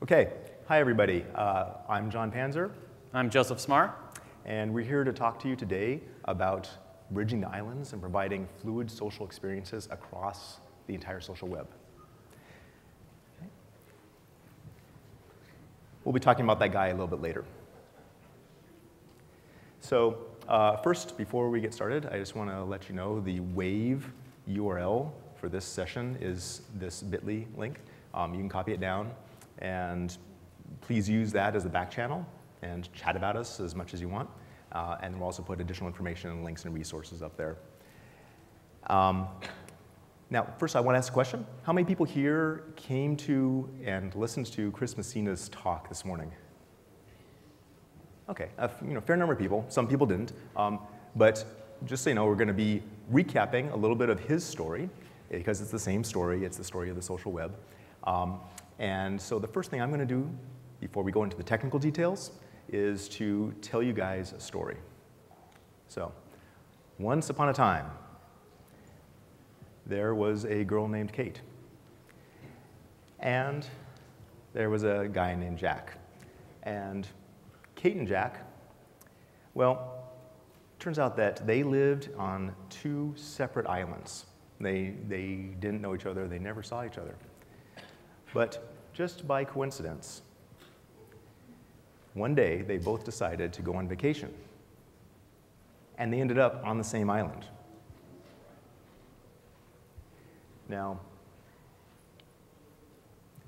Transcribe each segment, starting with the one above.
Okay, hi everybody. I'm John Panzer. I'm Joseph Smarr. And we're here to talk to you today about bridging the islands and providing fluid social experiences across the entire social web. Okay. We'll be talking about that guy a little bit later. So first, before we get started, I just want to let you know the Wave URL for this session is this bit.ly link. You can copy it down, and please use that as a back channel and chat about us as much as you want. And we'll also put additional information and links and resources up there. Now, first I want to ask a question. How many people here came to and listened to Chris Messina's talk this morning? Okay, fair number of people. Some people didn't. But just so you know, we're going to be recapping a little bit of his story, because it's the same story. It's the story of the social web. And so the first thing I'm going to do before we go into the technical details is to tell you guys a story. So, once upon a time, there was a girl named Kate. And there was a guy named Jack. And Kate and Jack, well, turns out that they lived on two separate islands. They didn't know each other. They never saw each other. But just by coincidence, one day they both decided to go on vacation. And they ended up on the same island. Now,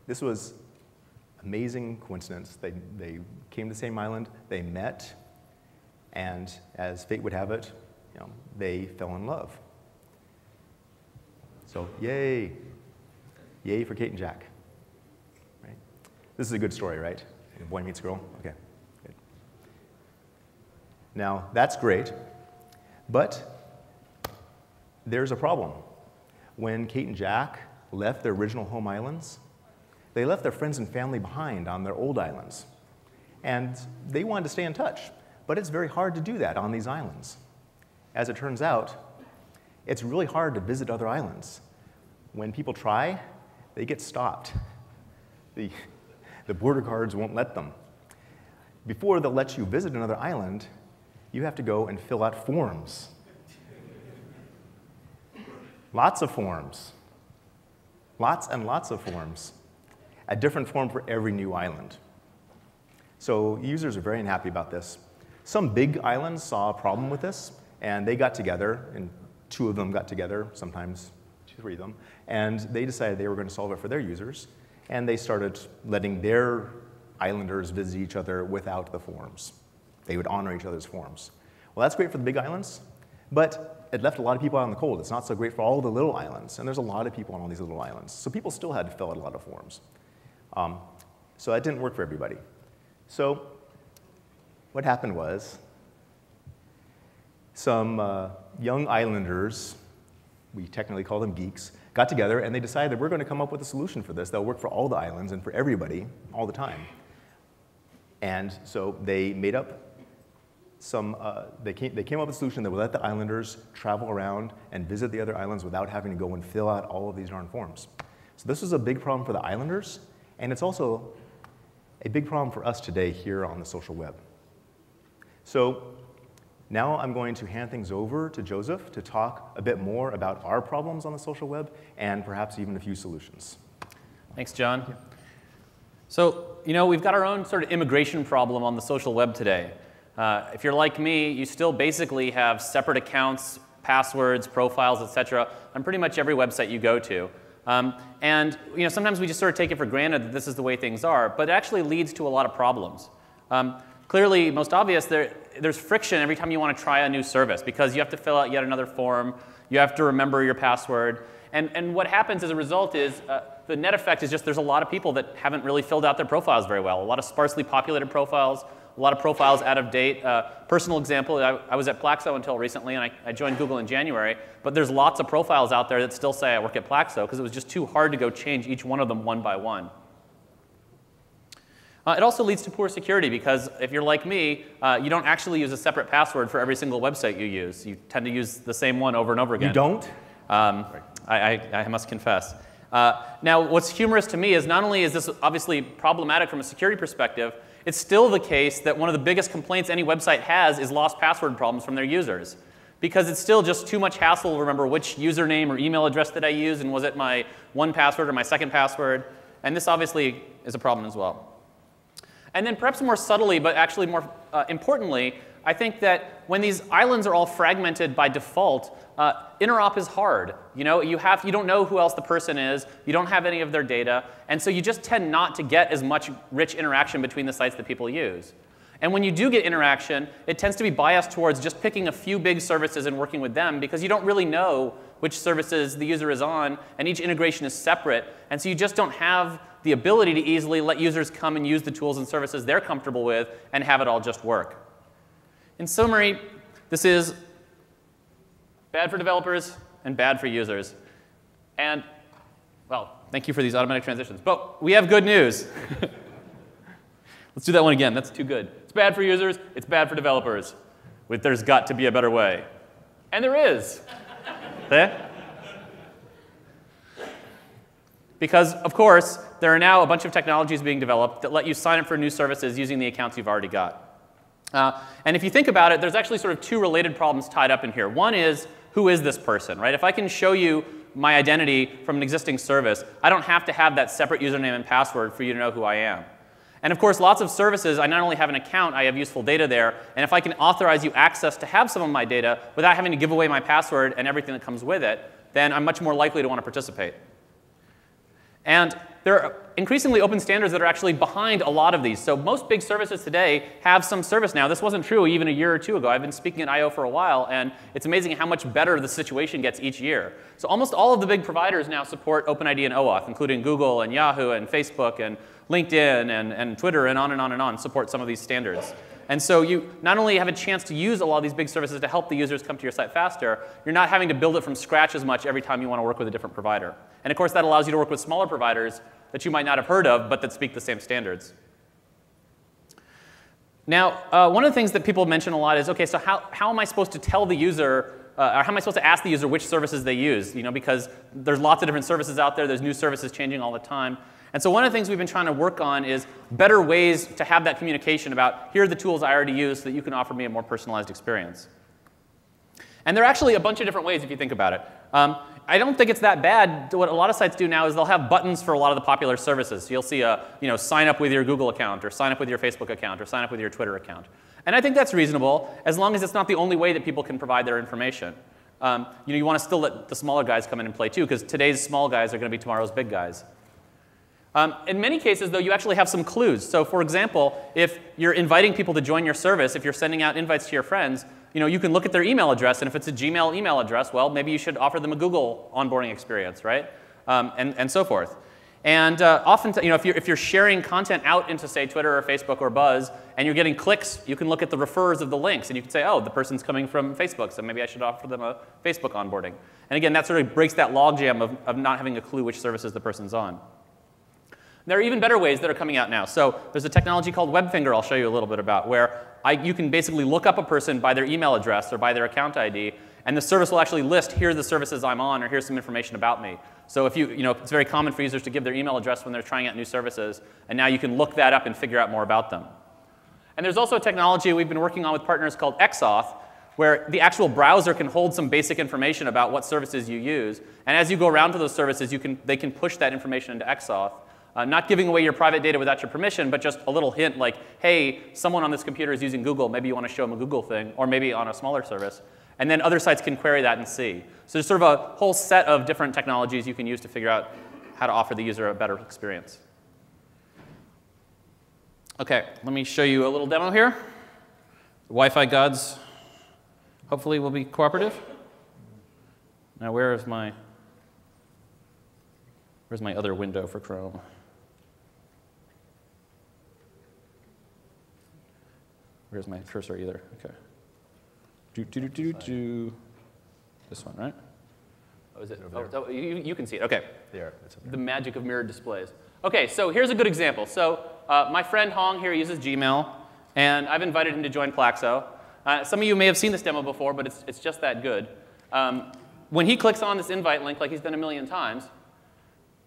this was amazing coincidence. They came to the same island, they met, and as fate would have it, they fell in love. So yay. Yay for Kate and Jack. Right? This is a good story, right? Boy meets girl? Okay, good. Now, that's great, but there's a problem. When Kate and Jack left their original home islands, they left their friends and family behind on their old islands. And they wanted to stay in touch, but it's very hard to do that on these islands. As it turns out, it's really hard to visit other islands. When people try, they get stopped. The border guards won't let them. Before they'll let you visit another island, you have to go and fill out forms. Lots of forms. Lots and lots of forms. A different form for every new island. So users are very unhappy about this. Some big islands saw a problem with this, and they got together, and two of them got together, sometimes three of them, and they decided they were going to solve it for their users, and they started letting their islanders visit each other without the forms. They would honor each other's forms. Well, that's great for the big islands, but it left a lot of people out in the cold. It's not so great for all the little islands, and there's a lot of people on all these little islands. So people still had to fill out a lot of forms. So that didn't work for everybody. So what happened was some young islanders, we technically call them geeks, got together and they decided that we're going to come up with a solution for this that'll work for all the islands and for everybody all the time. And so they made up they came up with a solution that would let the islanders travel around and visit the other islands without having to go and fill out all of these darn forms. So this was a big problem for the islanders, and it's also a big problem for us today here on the social web. So now I'm going to hand things over to Joseph to talk a bit more about our problems on the social web and perhaps even a few solutions. Thanks, John. Yeah. So, we've got our own sort of immigration problem on the social web today. If you're like me, you still basically have separate accounts, passwords, profiles, etc. on pretty much every website you go to. And sometimes we just sort of take it for granted that this is the way things are, but it actually leads to a lot of problems. Clearly, most obvious, there's friction every time you want to try a new service because you have to fill out yet another form, you have to remember your password, and what happens as a result is the net effect is just there's a lot of people that haven't really filled out their profiles very well, a lot of sparsely populated profiles, a lot of profiles out of date. Personal example, I was at Plaxo until recently, and I joined Google in January, but there's lots of profiles out there that still say I work at Plaxo because it was just too hard to go change each one of them one by one. It also leads to poor security because if you're like me, you don't actually use a separate password for every single website you use. You tend to use the same one over and over again. You don't? I must confess. Now, what's humorous to me is not only is this obviously problematic from a security perspective, it's still the case that one of the biggest complaints any website has is lost password problems from their users. Because it's still just too much hassle to remember which username or email address that I used, and was it my one password or my second password. And this obviously is a problem as well. And then perhaps more subtly, but actually more importantly, I think that when these islands are all fragmented by default, interop is hard. You don't know who else the person is. You don't have any of their data. And so you just tend not to get as much rich interaction between the sites that people use. And when you do get interaction, it tends to be biased towards just picking a few big services and working with them, because you don't really know which services the user is on, and each integration is separate. And so you just don't have the ability to easily let users come and use the tools and services they're comfortable with and have it all just work. In summary, this is bad for developers and bad for users. And, well, thank you for these automatic transitions. But we have good news. Let's do that one again. That's too good. It's bad for users. It's bad for developers. There's got to be a better way. And there is. Because, of course, there are now a bunch of technologies being developed that let you sign up for new services using the accounts you've already got. And if you think about it, there's actually sort of two related problems tied up in here. One is, who is this person, right? If I can show you my identity from an existing service, I don't have to have that separate username and password for you to know who I am. And of course, lots of services, I not only have an account, I have useful data there. And if I can authorize you access to have some of my data without having to give away my password and everything that comes with it, then I'm much more likely to want to participate. And there are increasingly open standards that are actually behind a lot of these. So most big services today have some service now. This wasn't true even a year or two ago. I've been speaking at I/O for a while, and it's amazing how much better the situation gets each year. So almost all of the big providers now support OpenID and OAuth, including Google and Yahoo and Facebook and LinkedIn and Twitter and on support some of these standards. And so you not only have a chance to use a lot of these big services to help the users come to your site faster, you're not having to build it from scratch as much every time you want to work with a different provider. And of course, that allows you to work with smaller providers that you might not have heard of, but that speak the same standards. Now, one of the things that people mention a lot is, OK, so how am I supposed to tell the user, or how am I supposed to ask the user which services they use? Because there's lots of different services out there. There's new services changing all the time. And so one of the things we've been trying to work on is better ways to have that communication about, here are the tools I already use so that you can offer me a more personalized experience. And there are actually a bunch of different ways if you think about it. I don't think it's that bad. What a lot of sites do now is they'll have buttons for a lot of the popular services. So you'll see sign up with your Google account, or sign up with your Facebook account, or sign up with your Twitter account. And I think that's reasonable, as long as it's not the only way that people can provide their information. You want to still let the smaller guys come in and play too, because today's small guys are going to be tomorrow's big guys. In many cases, though, you actually have some clues. So for example, if you're inviting people to join your service, if you're sending out invites to your friends, you can look at their email address. And if it's a Gmail email address, well, maybe you should offer them a Google onboarding experience, right? And so forth. And often, if you're sharing content out into, say, Twitter or Facebook or Buzz, and you're getting clicks, you can look at the refers of the links. And you can say, oh, the person's coming from Facebook, so maybe I should offer them a Facebook onboarding. And again, that sort of breaks that logjam of not having a clue which services the person's on. There are even better ways that are coming out now. So there's a technology called Webfinger I'll show you a little bit about, where you can basically look up a person by their email address or by their account ID, and the service will actually list, here are the services I'm on, or here's some information about me. So if it's very common for users to give their email address when they're trying out new services, and now you can look that up and figure out more about them. And there's also a technology we've been working on with partners called OAuth, where the actual browser can hold some basic information about what services you use. And as you go around to those services, they can push that information into OAuth. Not giving away your private data without your permission, but just a little hint like, hey, someone on this computer is using Google. Maybe you want to show them a Google thing, or maybe on a smaller service. And then other sites can query that and see. So there's sort of a whole set of different technologies you can use to figure out how to offer the user a better experience. OK, let me show you a little demo here. The Wi-Fi gods hopefully will be cooperative. Now, where's my other window for Chrome? Where's my cursor either? OK. This one, right? Oh, is it? Oh, you can see it. OK. There. The magic of mirrored displays. OK, so here's a good example. So my friend Hong here uses Gmail, and I've invited him to join Plaxo. Some of you may have seen this demo before, but it's just that good. When he clicks on this invite link, like he's done a million times,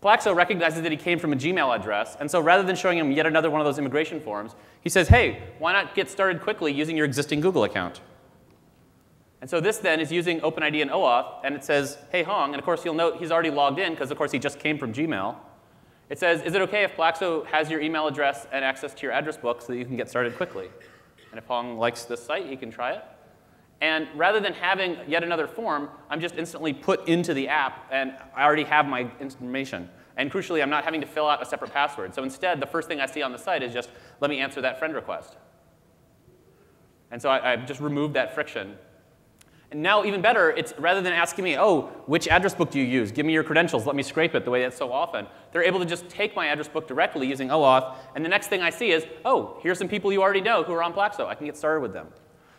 Plaxo recognizes that he came from a Gmail address, and so rather than showing him yet another one of those immigration forms, he says, hey, why not get started quickly using your existing Google account? And so this then is using OpenID and OAuth, and it says, hey, Hong, and of course you'll note he's already logged in because of course he just came from Gmail. It says, is it OK if Plaxo has your email address and access to your address book so that you can get started quickly? And if Hong likes this site, he can try it. And rather than having yet another form, I'm just instantly put into the app, and I already have my information. And crucially, I'm not having to fill out a separate password. So instead, the first thing I see on the site is just, let me answer that friend request. And so I've just removed that friction. And now, even better, it's rather than asking me, oh, which address book do you use? Give me your credentials. Let me scrape it the way that's so often. They're able to just take my address book directly using OAuth. And the next thing I see is, oh, here's some people you already know who are on Plaxo. I can get started with them.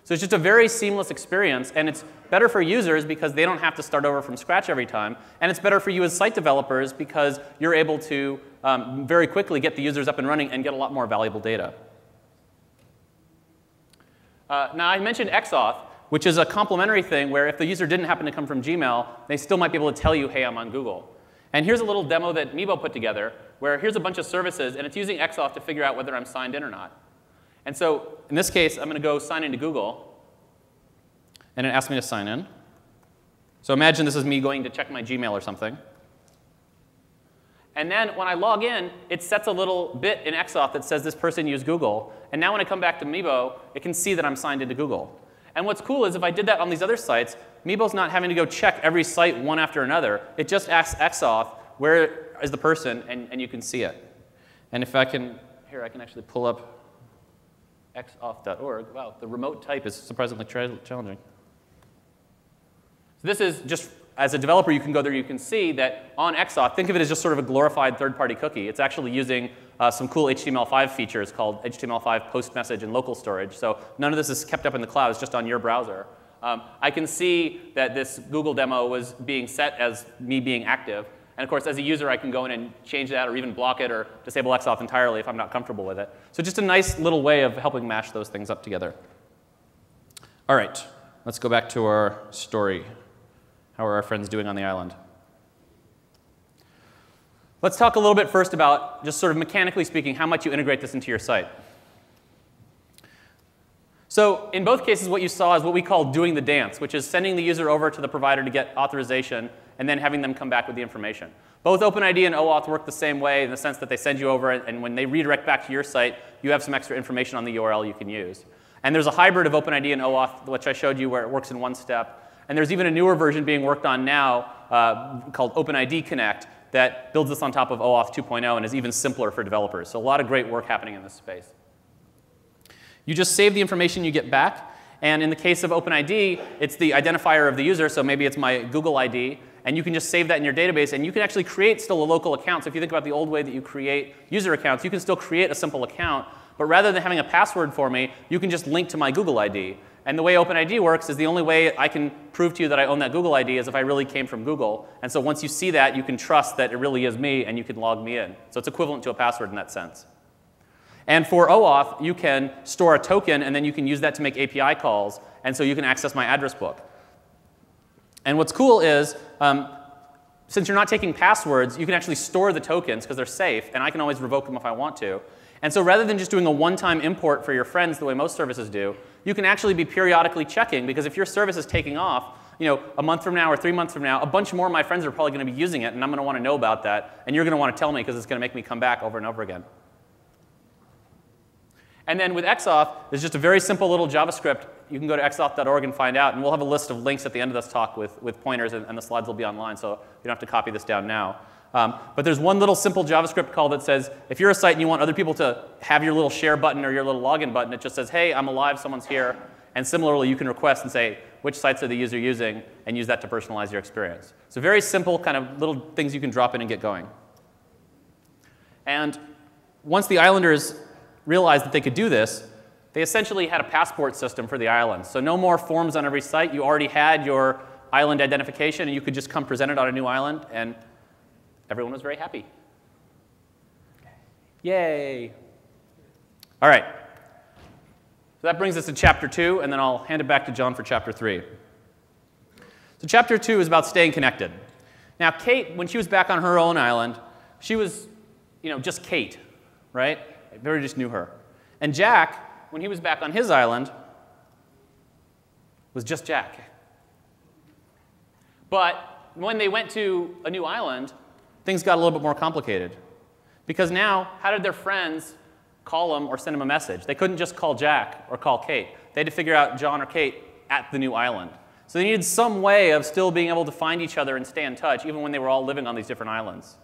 So it's just a very seamless experience. And it's better for users because they don't have to start over from scratch every time. And it's better for you as site developers because you're able to very quickly get the users up and running and get a lot more valuable data. Now, I mentioned OAuth, which is a complementary thing where if the user didn't happen to come from Gmail, they still might be able to tell you, hey, I'm on Google. And here's a little demo that Meebo put together where here's a bunch of services, and it's using OAuth to figure out whether I'm signed in or not. And so in this case, I'm going to go sign into Google. And it asks me to sign in. So imagine this is me going to check my Gmail or something. And then when I log in, it sets a little bit in OAuth that says this person used Google. And now when I come back to Meebo, it can see that I'm signed into Google. And what's cool is if I did that on these other sites, Meebo's not having to go check every site one after another. It just asks OAuth, where is the person, and you can see it. And if I can, here, I can actually pull up OAuth.org. Wow, the remote type is surprisingly challenging. So this is just, as a developer, you can go there, you can see that on OAuth, think of it as just sort of a glorified third-party cookie. It's actually using some cool HTML5 features called HTML5 post message and local storage. So none of this is kept up in the cloud. It's just on your browser. I can see that this Google demo was being set as me being active. And of course, as a user, I can go in and change that or even block it or disable OAuth entirely if I'm not comfortable with it. So just a nice little way of helping mash those things up together. All right, let's go back to our story. How are our friends doing on the island? Let's talk a little bit first about, just sort of mechanically speaking, how much you integrate this into your site. So in both cases, what you saw is what we call doing the dance, which is sending the user over to the provider to get authorization and then having them come back with the information. Both OpenID and OAuth work the same way in the sense that they send you over, and when they redirect back to your site, you have some extra information on the URL you can use. And there's a hybrid of OpenID and OAuth, which I showed you, where it works in one step. And there's even a newer version being worked on now called OpenID Connect that builds this on top of OAuth 2.0 and is even simpler for developers. So a lot of great work happening in this space. You just save the information you get back. And in the case of OpenID, it's the identifier of the user. So maybe it's my Google ID. And you can just save that in your database. And you can actually create still a local account. So if you think about the old way that you create user accounts, you can still create a simple account. But rather than having a password for me, you can just link to my Google ID. And the way OpenID works is the only way I can prove to you that I own that Google ID is if I really came from Google. And so once you see that, you can trust that it really is me, and you can log me in. So it's equivalent to a password in that sense. And for OAuth, you can store a token, and then you can use that to make API calls. And so you can access my address book. And what's cool is, since you're not taking passwords, you can actually store the tokens because they're safe, and I can always revoke them if I want to. And so rather than just doing a one-time import for your friends the way most services do, you can actually be periodically checking, because if your service is taking off, a month from now or 3 months from now, a bunch more of my friends are probably going to be using it, and I'm going to want to know about that, and you're going to want to tell me because it's going to make me come back over and over again. And then with OAuth, there's just a very simple little JavaScript. You can go to OAuth.org and find out, and we'll have a list of links at the end of this talk with pointers, and the slides will be online, so you don't have to copy this down now. But there's one little simple JavaScript call that says, if you're a site and you want other people to have your little share button or your little login button, it just says, hey, I'm alive, someone's here. And similarly, you can request and say, which sites are the user using, and use that to personalize your experience. So very simple kind of little things you can drop in and get going. And once the islanders realized that they could do this, they essentially had a passport system for the island. So no more forms on every site. You already had your island identification, and you could just come present it on a new island, and everyone was very happy. Yay. All right. So that brings us to chapter 2, and then I'll hand it back to John for chapter 3. So chapter 2 is about staying connected. Now, Kate, when she was back on her own island, she was just Kate, right? Everybody just knew her. And Jack, when he was back on his island, was just Jack. But when they went to a new island, things got a little bit more complicated. Because now, how did their friends call him or send him a message? They couldn't just call Jack or call Kate. They had to figure out John or Kate at the new island. So they needed some way of still being able to find each other and stay in touch, even when they were all living on these different islands.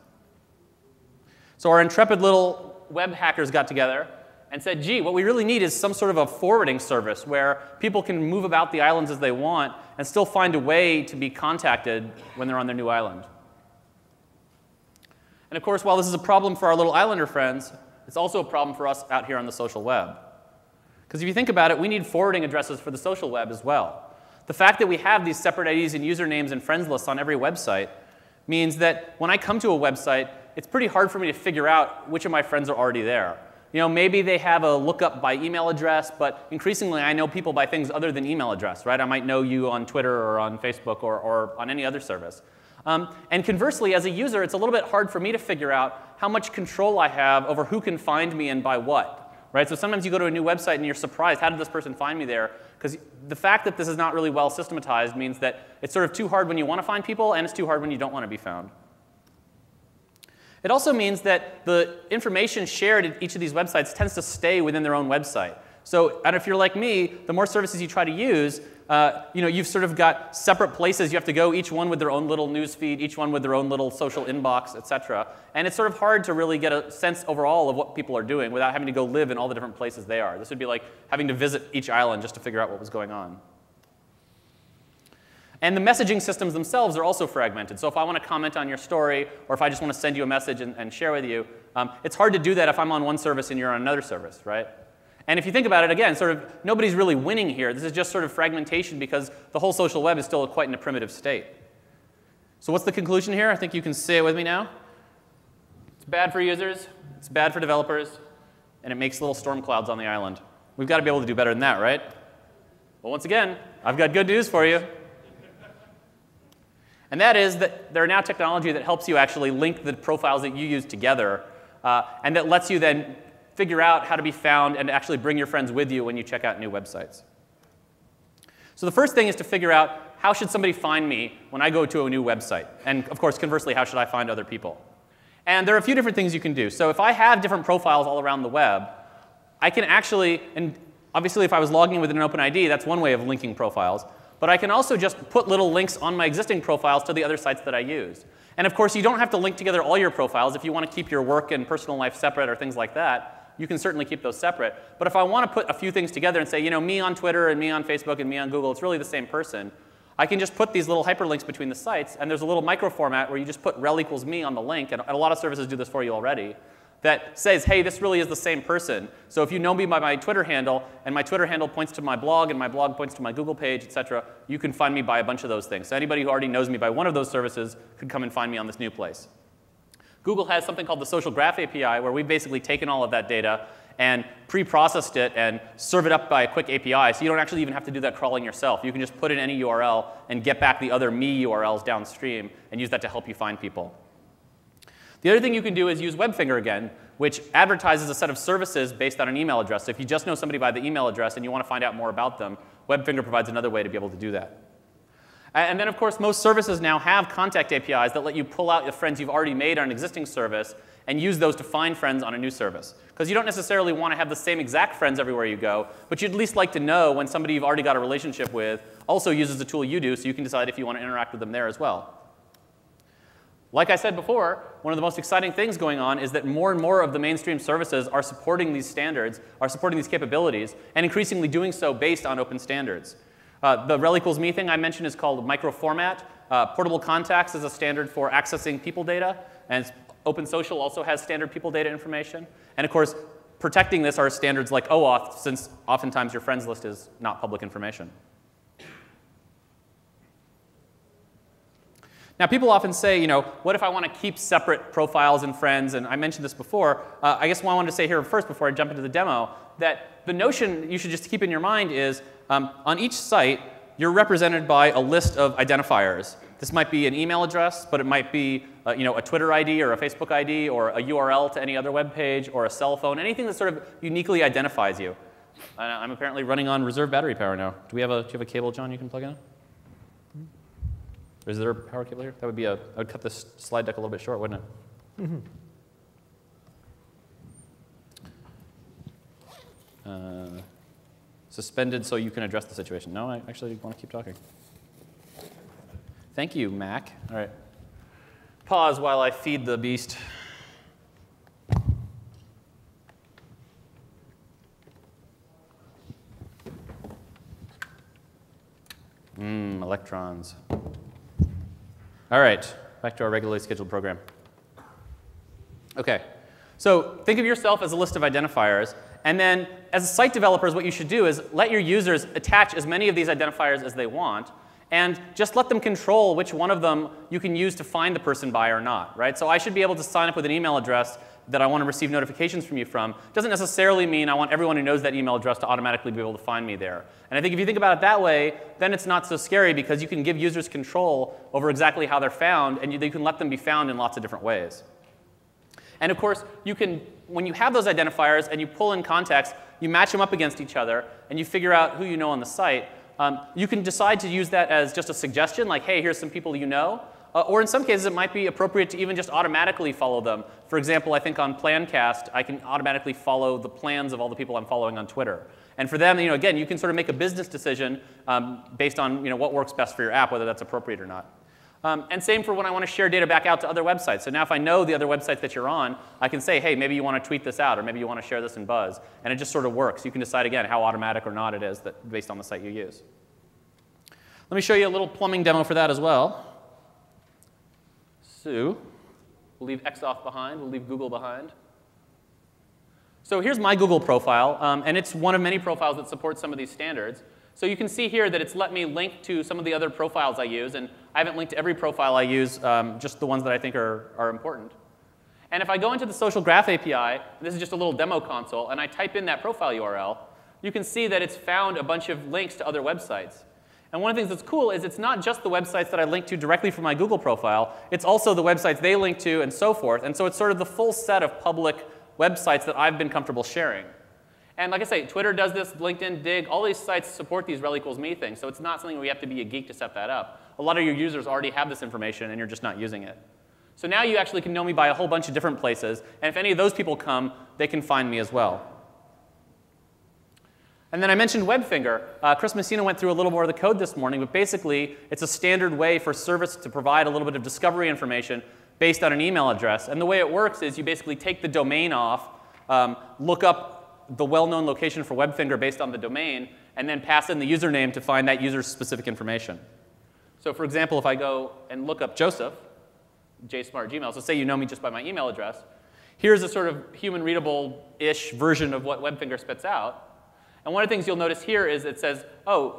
So our intrepid little web hackers got together and said, gee, what we really need is some sort of a forwarding service where people can move about the islands as they want and still find a way to be contacted when they're on their new island. And of course, while this is a problem for our little islander friends, it's also a problem for us out here on the social web. Because if you think about it, we need forwarding addresses for the social web as well. The fact that we have these separate IDs and usernames and friends lists on every website means that when I come to a website, it's pretty hard for me to figure out which of my friends are already there. Maybe they have a lookup by email address, but increasingly I know people by things other than email address, right? I might know you on Twitter or on Facebook or on any other service. And conversely, as a user, it's a little bit hard for me to figure out how much control I have over who can find me and by what, right? So sometimes you go to a new website and you're surprised, how did this person find me there? Because the fact that this is not really well systematized means that it's sort of too hard when you want to find people, and it's too hard when you don't want to be found. It also means that the information shared at each of these websites tends to stay within their own website. So, and if you're like me, the more services you try to use, you've sort of got separate places you have to go, each one with their own little news feed, each one with their own little social inbox, et cetera. And it's sort of hard to really get a sense overall of what people are doing without having to go live in all the different places they are. This would be like having to visit each island just to figure out what was going on. And the messaging systems themselves are also fragmented. So if I want to comment on your story, or if I just want to send you a message and share with you, it's hard to do that if I'm on one service and you're on another service, right? And if you think about it, again, sort of nobody's really winning here. This is just sort of fragmentation because the whole social web is still quite in a primitive state. So what's the conclusion here? I think you can say it with me now. It's bad for users, it's bad for developers, and it makes little storm clouds on the island. We've got to be able to do better than that, right? Well, once again, I've got good news for you. And that is that there are now technology that helps you actually link the profiles that you use together, and that lets you then figure out how to be found and actually bring your friends with you when you check out new websites. So the first thing is to figure out how should somebody find me when I go to a new website? And of course, conversely, how should I find other people? And there are a few different things you can do. So if I have different profiles all around the web, I can actually, and obviously if I was logging in with an OpenID, that's one way of linking profiles. But I can also just put little links on my existing profiles to the other sites that I use. And of course, you don't have to link together all your profiles. If you want to keep your work and personal life separate or things like that, you can certainly keep those separate. But if I want to put a few things together and say, me on Twitter and me on Facebook and me on Google, it's really the same person, I can just put these little hyperlinks between the sites. And there's a little micro format where you just put rel equals me on the link. And a lot of services do this for you already. That says, hey, this really is the same person. So if you know me by my Twitter handle, and my Twitter handle points to my blog, and my blog points to my Google page, et cetera, you can find me by a bunch of those things. So anybody who already knows me by one of those services could come and find me on this new place. Google has something called the Social Graph API, where we've basically taken all of that data and pre-processed it and serve it up by a quick API. So you don't actually even have to do that crawling yourself. You can just put in any URL and get back the other me URLs downstream and use that to help you find people. The other thing you can do is use Webfinger again, which advertises a set of services based on an email address. So if you just know somebody by the email address and you want to find out more about them, Webfinger provides another way to be able to do that. And then, of course, most services now have contact APIs that let you pull out the friends you've already made on an existing service and use those to find friends on a new service. Because you don't necessarily want to have the same exact friends everywhere you go, but you'd at least like to know when somebody you've already got a relationship with also uses the tool you do, so you can decide if you want to interact with them there as well. Like I said before, one of the most exciting things going on is that more and more of the mainstream services are supporting these standards, are supporting these capabilities, and increasingly doing so based on open standards. The rel equals me thing I mentioned is called microformat. Portable contacts is a standard for accessing people data, and Open Social also has standard people data information. And of course, protecting this are standards like OAuth, since oftentimes your friends list is not public information. Now, people often say, what if I want to keep separate profiles and friends? And I mentioned this before. I guess what I wanted to say here first before I jump into the demo, that the notion you should just keep in your mind is on each site, you're represented by a list of identifiers. This might be an email address, but it might be a Twitter ID or a Facebook ID or a URL to any other web page or a cell phone, anything that sort of uniquely identifies you. I'm apparently running on reserve battery power now. Do you have a cable, John, you can plug in? Or is there a power cable here? That would be I would cut this slide deck a little bit short, wouldn't it? Mm-hmm. Suspended so you can address the situation. No, I actually want to keep talking. Thank you, Mac. All right. Pause while I feed the beast. Electrons. All right, back to our regularly scheduled program. OK, so think of yourself as a list of identifiers. And then as site developers, what you should do is let your users attach as many of these identifiers as they want, and just let them control which one of them you can use to find the person by or not, right? So I should be able to sign up with an email address that I want to receive notifications from you from. Doesn't necessarily mean I want everyone who knows that email address to automatically be able to find me there. And I think if you think about it that way, then it's not so scary because you can give users control over exactly how they're found, and you can let them be found in lots of different ways. And of course, you can, when you have those identifiers and you pull in context, you match them up against each other, and you figure out who you know on the site. You can decide to use that as just a suggestion, like, hey, here's some people you know. Or in some cases, it might be appropriate to even just automatically follow them. For example, I think on Plancast, I can automatically follow the plans of all the people I'm following on Twitter. And for them, again, you can sort of make a business decision based on what works best for your app, whether that's appropriate or not. And same for when I want to share data back out to other websites. So now if I know the other websites that you're on, I can say, hey, maybe you want to tweet this out, or maybe you want to share this in Buzz. And it just sort of works. You can decide, again, how automatic or not it is based on the site you use. Let me show you a little plumbing demo for that as well. So we'll leave X off behind. We'll leave Google behind. So here's my Google profile. And it's one of many profiles that supports some of these standards. So you can see here that it's let me link to some of the other profiles I use. And I haven't linked to every profile I use, just the ones that I think are important. And if I go into the Social Graph API, this is just a little demo console, and I type in that profile URL, you can see that it's found a bunch of links to other websites. And one of the things that's cool is it's not just the websites that I link to directly from my Google profile. It's also the websites they link to and so forth. And so it's sort of the full set of public websites that I've been comfortable sharing. And like I say, Twitter does this, LinkedIn, Dig, all these sites support these rel equals me things. So it's not something where you have to be a geek to set that up. A lot of your users already have this information, and you're just not using it. So now you actually can know me by a whole bunch of different places. And if any of those people come, they can find me as well. And then I mentioned Webfinger. Chris Messina went through a little more of the code this morning, but basically it's a standard way for service to provide a little bit of discovery information based on an email address. And the way it works is you basically take the domain off, look up the well-known location for Webfinger based on the domain, and then pass in the username to find that user's specific information. So for example, if I go and look up Joseph, jsmart@gmail, so say you know me just by my email address, here's a sort of human-readable-ish version of what Webfinger spits out. And one of the things you'll notice here is it says, oh,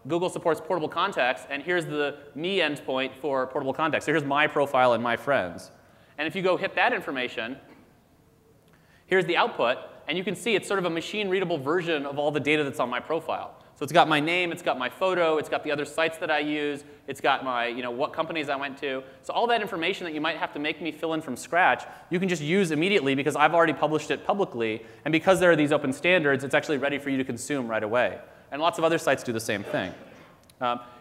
Google supports portable contacts, and here's the me endpoint for portable contacts. So here's my profile and my friends. And if you go hit that information, here's the output. And you can see it's sort of a machine-readable version of all the data that's on my profile. So it's got my name, it's got my photo, it's got the other sites that I use, it's got my, what companies I went to. So all that information that you might have to make me fill in from scratch, you can just use immediately because I've already published it publicly. And because there are these open standards, it's actually ready for you to consume right away. And lots of other sites do the same thing.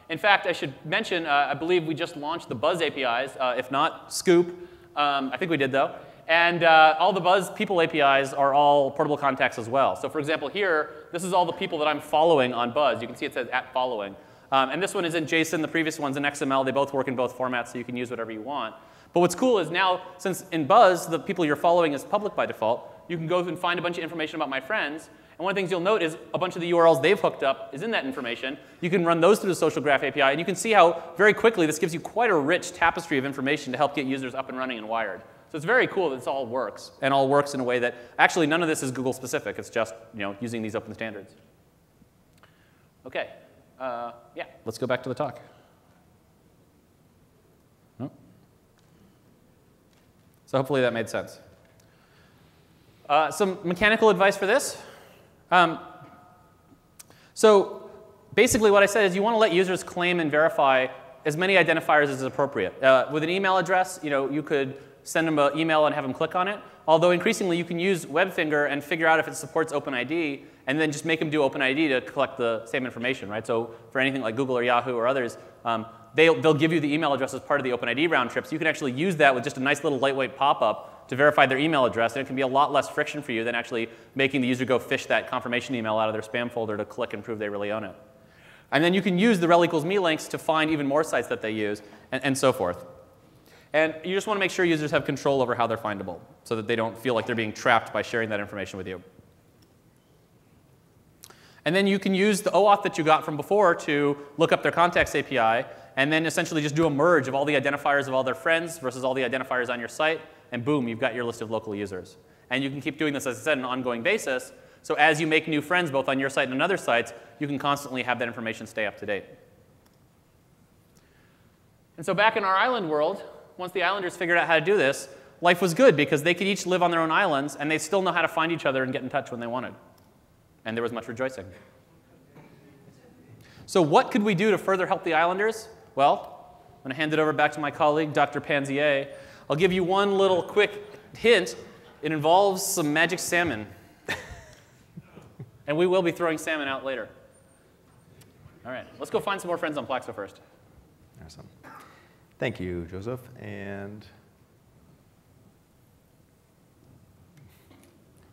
In fact, I should mention, I believe we just launched the Buzz APIs. If not, Scoop. I think we did, though. And all the Buzz people APIs are all portable contacts as well. So for example, here, this is all the people that I'm following on Buzz. You can see it says @following. And this one is in JSON. The previous one's in XML. They both work in both formats, so you can use whatever you want. But what's cool is now, since in Buzz, the people you're following is public by default, you can go and find a bunch of information about my friends. And one of the things you'll note is a bunch of the URLs they've hooked up is in that information. You can run those through the Social Graph API. And you can see how very quickly this gives you quite a rich tapestry of information to help get users up and running and wired. So it's very cool that this all works, and all works in a way that actually none of this is Google specific. It's just using these open standards. OK, yeah, let's go back to the talk. Oh. So hopefully that made sense. Some mechanical advice for this. So basically what I said is you want to let users claim and verify as many identifiers as is appropriate. With an email address, you could send them an email and have them click on it. Although increasingly, you can use Webfinger and figure out if it supports OpenID, and then just make them do OpenID to collect the same information, right? So for anything like Google or Yahoo or others, they'll give you the email address as part of the OpenID round trip. So you can actually use that with just a nice little lightweight pop-up to verify their email address, and it can be a lot less friction for you than actually making the user go fish that confirmation email out of their spam folder to click and prove they really own it. And then you can use the rel equals me links to find even more sites that they use, and so forth. And you just want to make sure users have control over how they're findable, so that they don't feel like they're being trapped by sharing that information with you. And then you can use the OAuth that you got from before to look up their contacts API, and then essentially just do a merge of all the identifiers of all their friends versus all the identifiers on your site, and boom, you've got your list of local users. And you can keep doing this, as I said, on an ongoing basis. So as you make new friends, both on your site and other sites, you can constantly have that information stay up to date. And so back in our island world, once the islanders figured out how to do this, life was good because they could each live on their own islands, and they still know how to find each other and get in touch when they wanted. And there was much rejoicing. So what could we do to further help the islanders? Well, I'm going to hand it over back to my colleague, Dr. Panzer. I'll give you one little quick hint. It involves some magic salmon. And we will be throwing salmon out later. All right, let's go find some more friends on Plaxo first. Awesome. Thank you, Joseph. And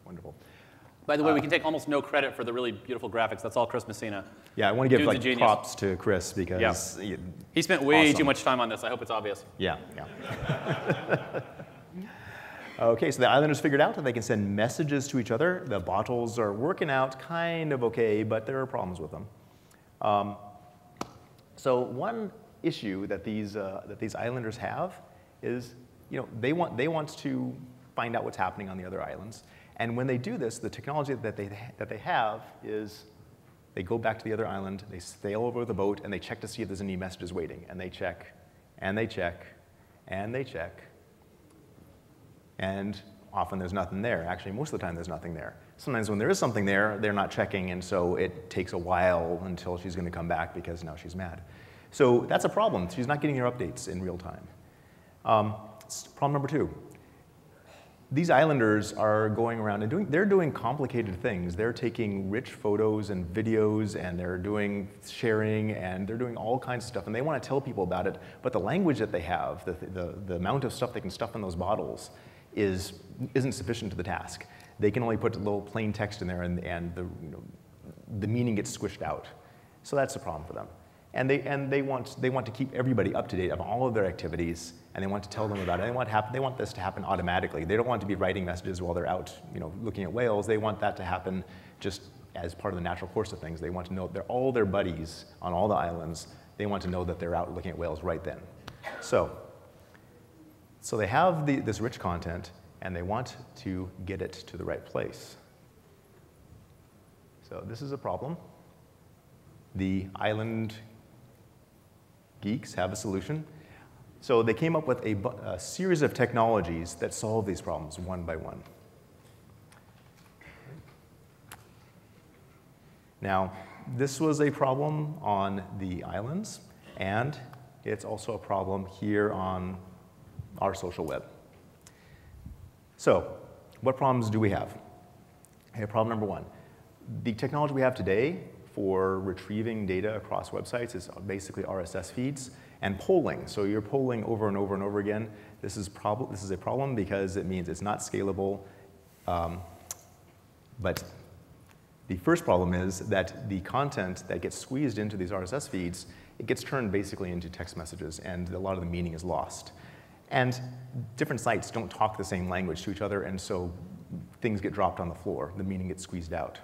wonderful. By the way, we can take almost no credit for the really beautiful graphics. That's all Chris Messina. Yeah, I want to give props to Chris because he spent way too much time on this. I hope it's obvious. Yeah. OK, so the islanders figured out that they can send messages to each other. The bottles are working out kind of OK, but there are problems with them. So one issue that these islanders have is, they want to find out what's happening on the other islands. And when they do this, the technology that they have is they go back to the other island, they sail over the boat, and they check to see if there's any messages waiting. And they check, and they check, and they check. And often there's nothing there. Actually, most of the time there's nothing there. Sometimes when there is something there, they're not checking, and so it takes a while until she's going to come back because now she's mad. So that's a problem. She's not getting her updates in real time. Problem number 2. These islanders are going around and they're doing complicated things. They're taking rich photos and videos, and they're doing sharing, and they're doing all kinds of stuff. And they want to tell people about it, but the language that they have, the amount of stuff they can stuff in those bottles, isn't sufficient to the task. They can only put a little plain text in there, and the meaning gets squished out. So that's a problem for them. And they want to keep everybody up to date on all of their activities, and they want to tell them about it. They want this to happen automatically. They don't want to be writing messages while they're out, looking at whales. They want that to happen just as part of the natural course of things. They want to know all their buddies on all the islands. They want to know that they're out looking at whales right then. So they have this rich content, and they want to get it to the right place. So this is a problem. The island geeks have a solution. So they came up with a series of technologies that solve these problems one by one. Now, this was a problem on the islands, and it's also a problem here on our social web. So what problems do we have? Okay, problem number 1. The technology we have today for retrieving data across websites is basically RSS feeds and polling. So you're polling over and over and over again. This is a problem because it means it's not scalable. But the first problem is that the content that gets squeezed into these RSS feeds, it gets turned basically into text messages, and a lot of the meaning is lost. And different sites don't talk the same language to each other, and so things get dropped on the floor. The meaning gets squeezed out.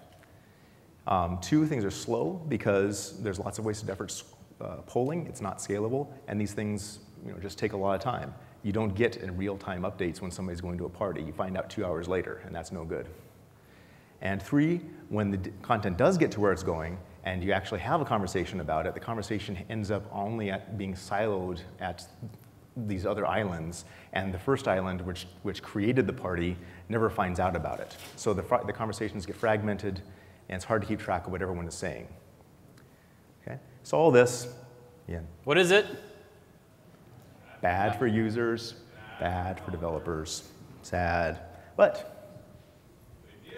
2, things are slow because there's lots of wasted effort polling. It's not scalable, and these things just take a lot of time. You don't get in real-time updates when somebody's going to a party. You find out 2 hours later, and that's no good. And 3, when the content does get to where it's going, and you actually have a conversation about it, the conversation ends up only at being siloed at these other islands, and the first island, which created the party, never finds out about it. So the conversations get fragmented, and it's hard to keep track of what everyone is saying. Okay? So all this, What is it? Bad for users, bad for developers. Sad, but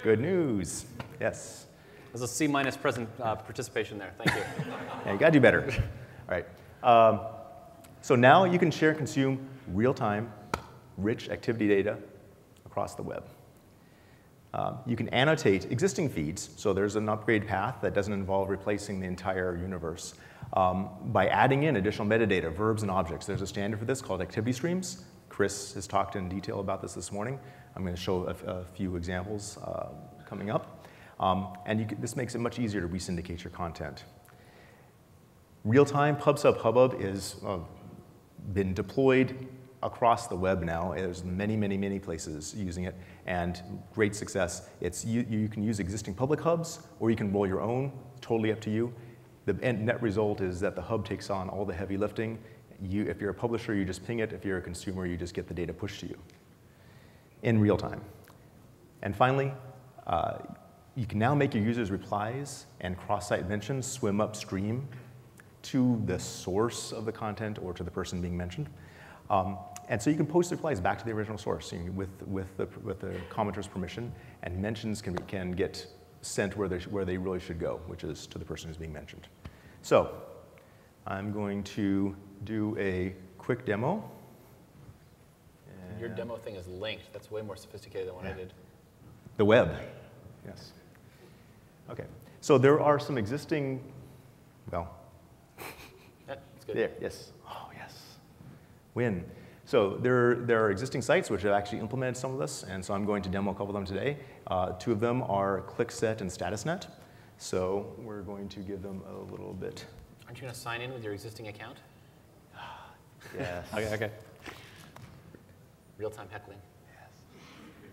good news. Yes. There's a C- present participation there. Thank you. Yeah, you got to do better. All right. So now you can share and consume real-time, rich activity data across the web. You can annotate existing feeds, so there's an upgrade path that doesn't involve replacing the entire universe. By adding in additional metadata, verbs and objects. There's a standard for this called activity streams. Chris has talked in detail about this morning. I'm going to show a few examples coming up. This makes it much easier to resyndicate your content. Real-time PubSub Hubbub is been deployed across the web now. There's many, many, many places using it, and great success. You can use existing public hubs, or you can roll your own, totally up to you. The net result is that the hub takes on all the heavy lifting. If you're a publisher, you just ping it. If you're a consumer, you just get the data pushed to you in real time. And finally, you can now make your users' replies and cross-site mentions swim upstream to the source of the content or to the person being mentioned. And so you can post replies back to the original source with the commenter's permission, and mentions can get sent where they really should go, which is to the person who's being mentioned. So I'm going to do a quick demo. Your demo thing is linked. That's way more sophisticated than what I did. The web, yes. OK, so there are some existing, well. That's good. There, yes. Oh, yes. Win. So there are existing sites which have actually implemented some of this, and so I'm going to demo a couple of them today. Two of them are ClickSet and StatusNet. So we're going to give them a little bit. Aren't you going to sign in with your existing account? Yes. OK. Real-time heckling. Yes.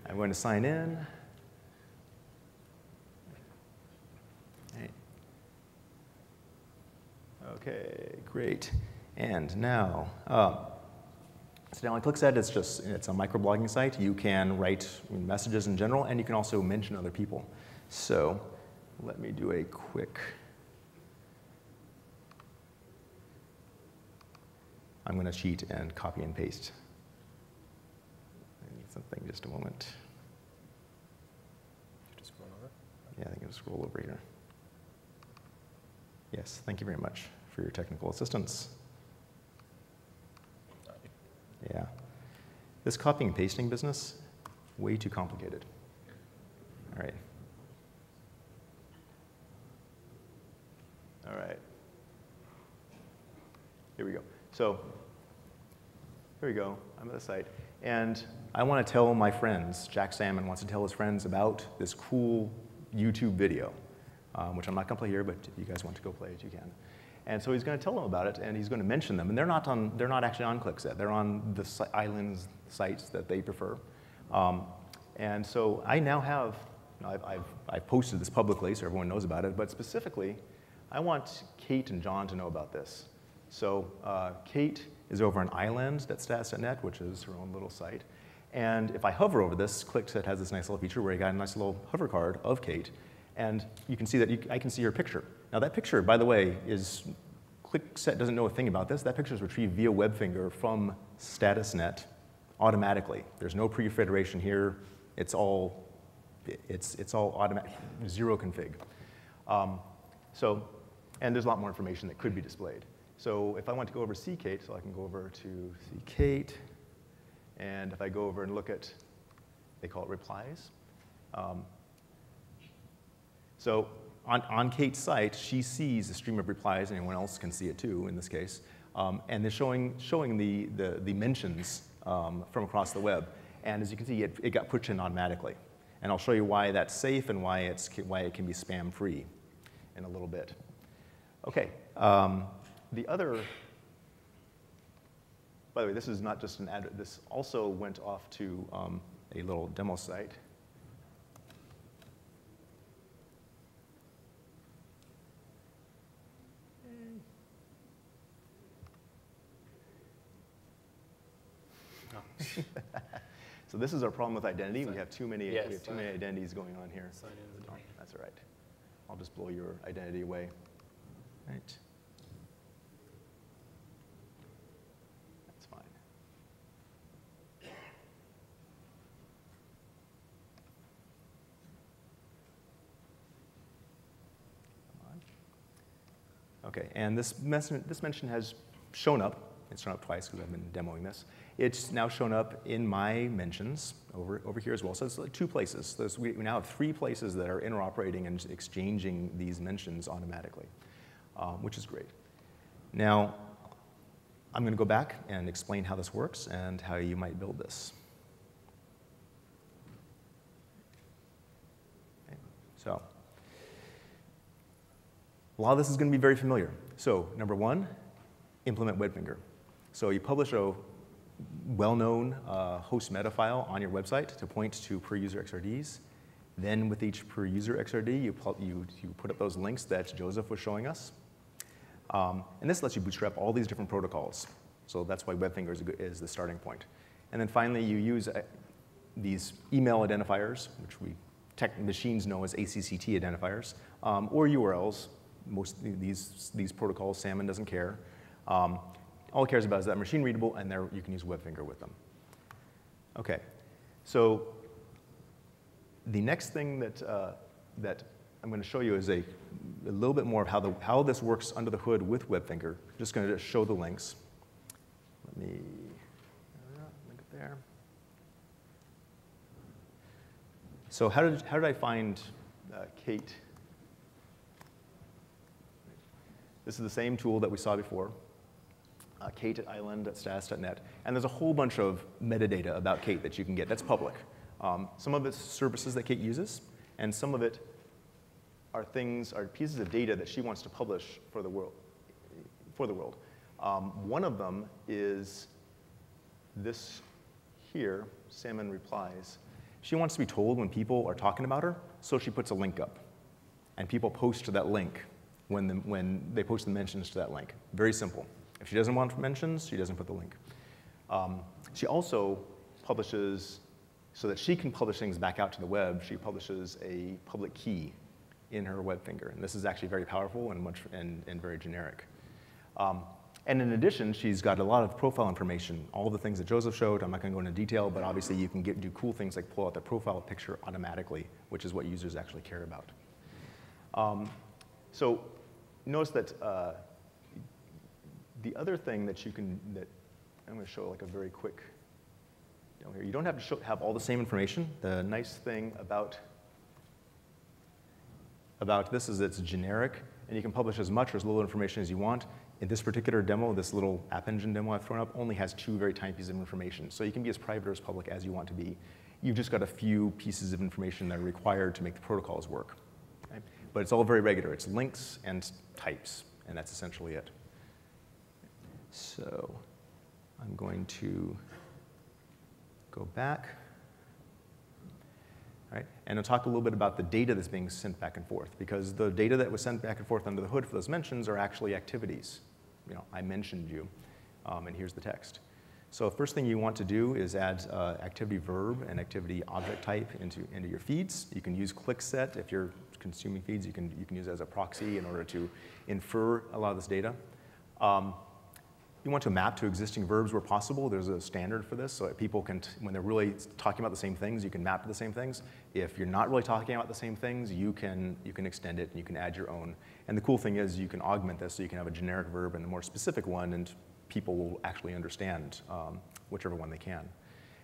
I'm going to sign in. OK, great. And now, so now on ClickSet, it's a microblogging site. You can write messages in general, and you can also mention other people. So let me do a quick. I'm going to cheat and copy and paste. I need something, just a moment. Just scroll over? Yeah, I think I'll scroll over here. Yes, thank you very much for your technical assistance. Yeah. This copying and pasting business, way too complicated. All right. All right. Here we go. So here we go. I'm at the site. And I want to tell my friends, Jack Salmon wants to tell his friends about this cool YouTube video, which I'm not going to play here, but if you guys want to go play it, you can. And so he's going to tell them about it, and he's going to mention them. And they're not actually on ClickSet. They're on the islands sites that they prefer. And so I now have, I've posted this publicly so everyone knows about it, but specifically, I want Kate and John to know about this. So Kate is over an island that's Status.net, which is her own little site. And if I hover over this, ClickSet has this nice little feature where you got a nice little hover card of Kate. And you can see that I can see her picture. Now that picture, by the way, ClickSet doesn't know a thing about this. That picture is retrieved via Webfinger from StatusNet automatically. There's no pre-federation here. It's all automatic, zero config. And there's a lot more information that could be displayed. So if I want to go over see Kate, so I can go over to see Kate. And if I go over and look at, they call it replies. So on Kate's site, she sees a stream of replies. Anyone else can see it too, in this case. And they're showing the mentions from across the web. And as you can see, it got pushed in automatically. And I'll show you why that's safe and why it can be spam-free in a little bit. OK. The other, by the way, this is not just an ad. This also went off to a little demo site. So this is our problem with identity. We have too many identities going on here. Sign in as a domain. That's all right. I'll just blow your identity away. Right. That's fine. Okay, and this mention has shown up. It's shown up twice because I've been demoing this. It's now shown up in my mentions over here as well. So it's two places. We now have 3 places that are interoperating and exchanging these mentions automatically, which is great. Now, I'm going to go back and explain how this works and how you might build this. Okay. So, a lot of this is going to be very familiar. So, number 1, implement Webfinger. So you publish a well-known host meta file on your website to point to per-user XRDs. Then with each per-user XRD, you put up those links that Joseph was showing us. And this lets you bootstrap all these different protocols. So that's why Webfinger is the starting point. And then finally, you use these email identifiers, which machines know as ACCT identifiers, or URLs. Most of these protocols, Salmon doesn't care. All it cares about is that machine readable, and there you can use Webfinger with them. Okay, so the next thing that I'm going to show you is a little bit more of how this works under the hood with Webfinger. I'm just going to show the links. Let me link it there. So how did I find Kate? This is the same tool that we saw before. Kate at island.status.net. And there's a whole bunch of metadata about Kate that you can get. That's public. Some of it's services that Kate uses, and some of it are pieces of data that she wants to publish for the world. One of them is this here, Salmon replies. She wants to be told when people are talking about her, so she puts a link up. And people post to that link when they post the mentions to that link. Very simple. If she doesn't want mentions, she doesn't put the link. She also publishes, so that she can publish things back out to the web, she publishes a public key in her Webfinger. And this is actually very powerful and very generic. And in addition, she's got a lot of profile information, all the things that Joseph showed. I'm not going to go into detail, but obviously you can do cool things like pull out the profile picture automatically, which is what users actually care about. So notice that the other thing that I'm going to show like a very quick down here. You don't have to have all the same information. The nice thing about this is it's generic, and you can publish as much or as little information as you want. In this particular demo, this little App Engine demo I've thrown up only has 2 very tiny pieces of information. So you can be as private or as public as you want to be. You've just got a few pieces of information that are required to make the protocols work. Okay? But it's all very regular. It's links and types, and that's essentially it. So I'm going to go back. All right, and I'll talk a little bit about the data that's being sent back and forth, because the data that was sent back and forth under the hood for those mentions are actually activities. I mentioned you, and here's the text. So first thing you want to do is add activity verb and activity object type into your feeds. You can use ClickSet if you're consuming feeds. You can use it as a proxy in order to infer a lot of this data. You want to map to existing verbs where possible. There's a standard for this, so that people can, when they're really talking about the same things, you can map to the same things. If you're not really talking about the same things, you can extend it and you can add your own. And the cool thing is you can augment this, so you can have a generic verb and a more specific one, and people will actually understand whichever one they can.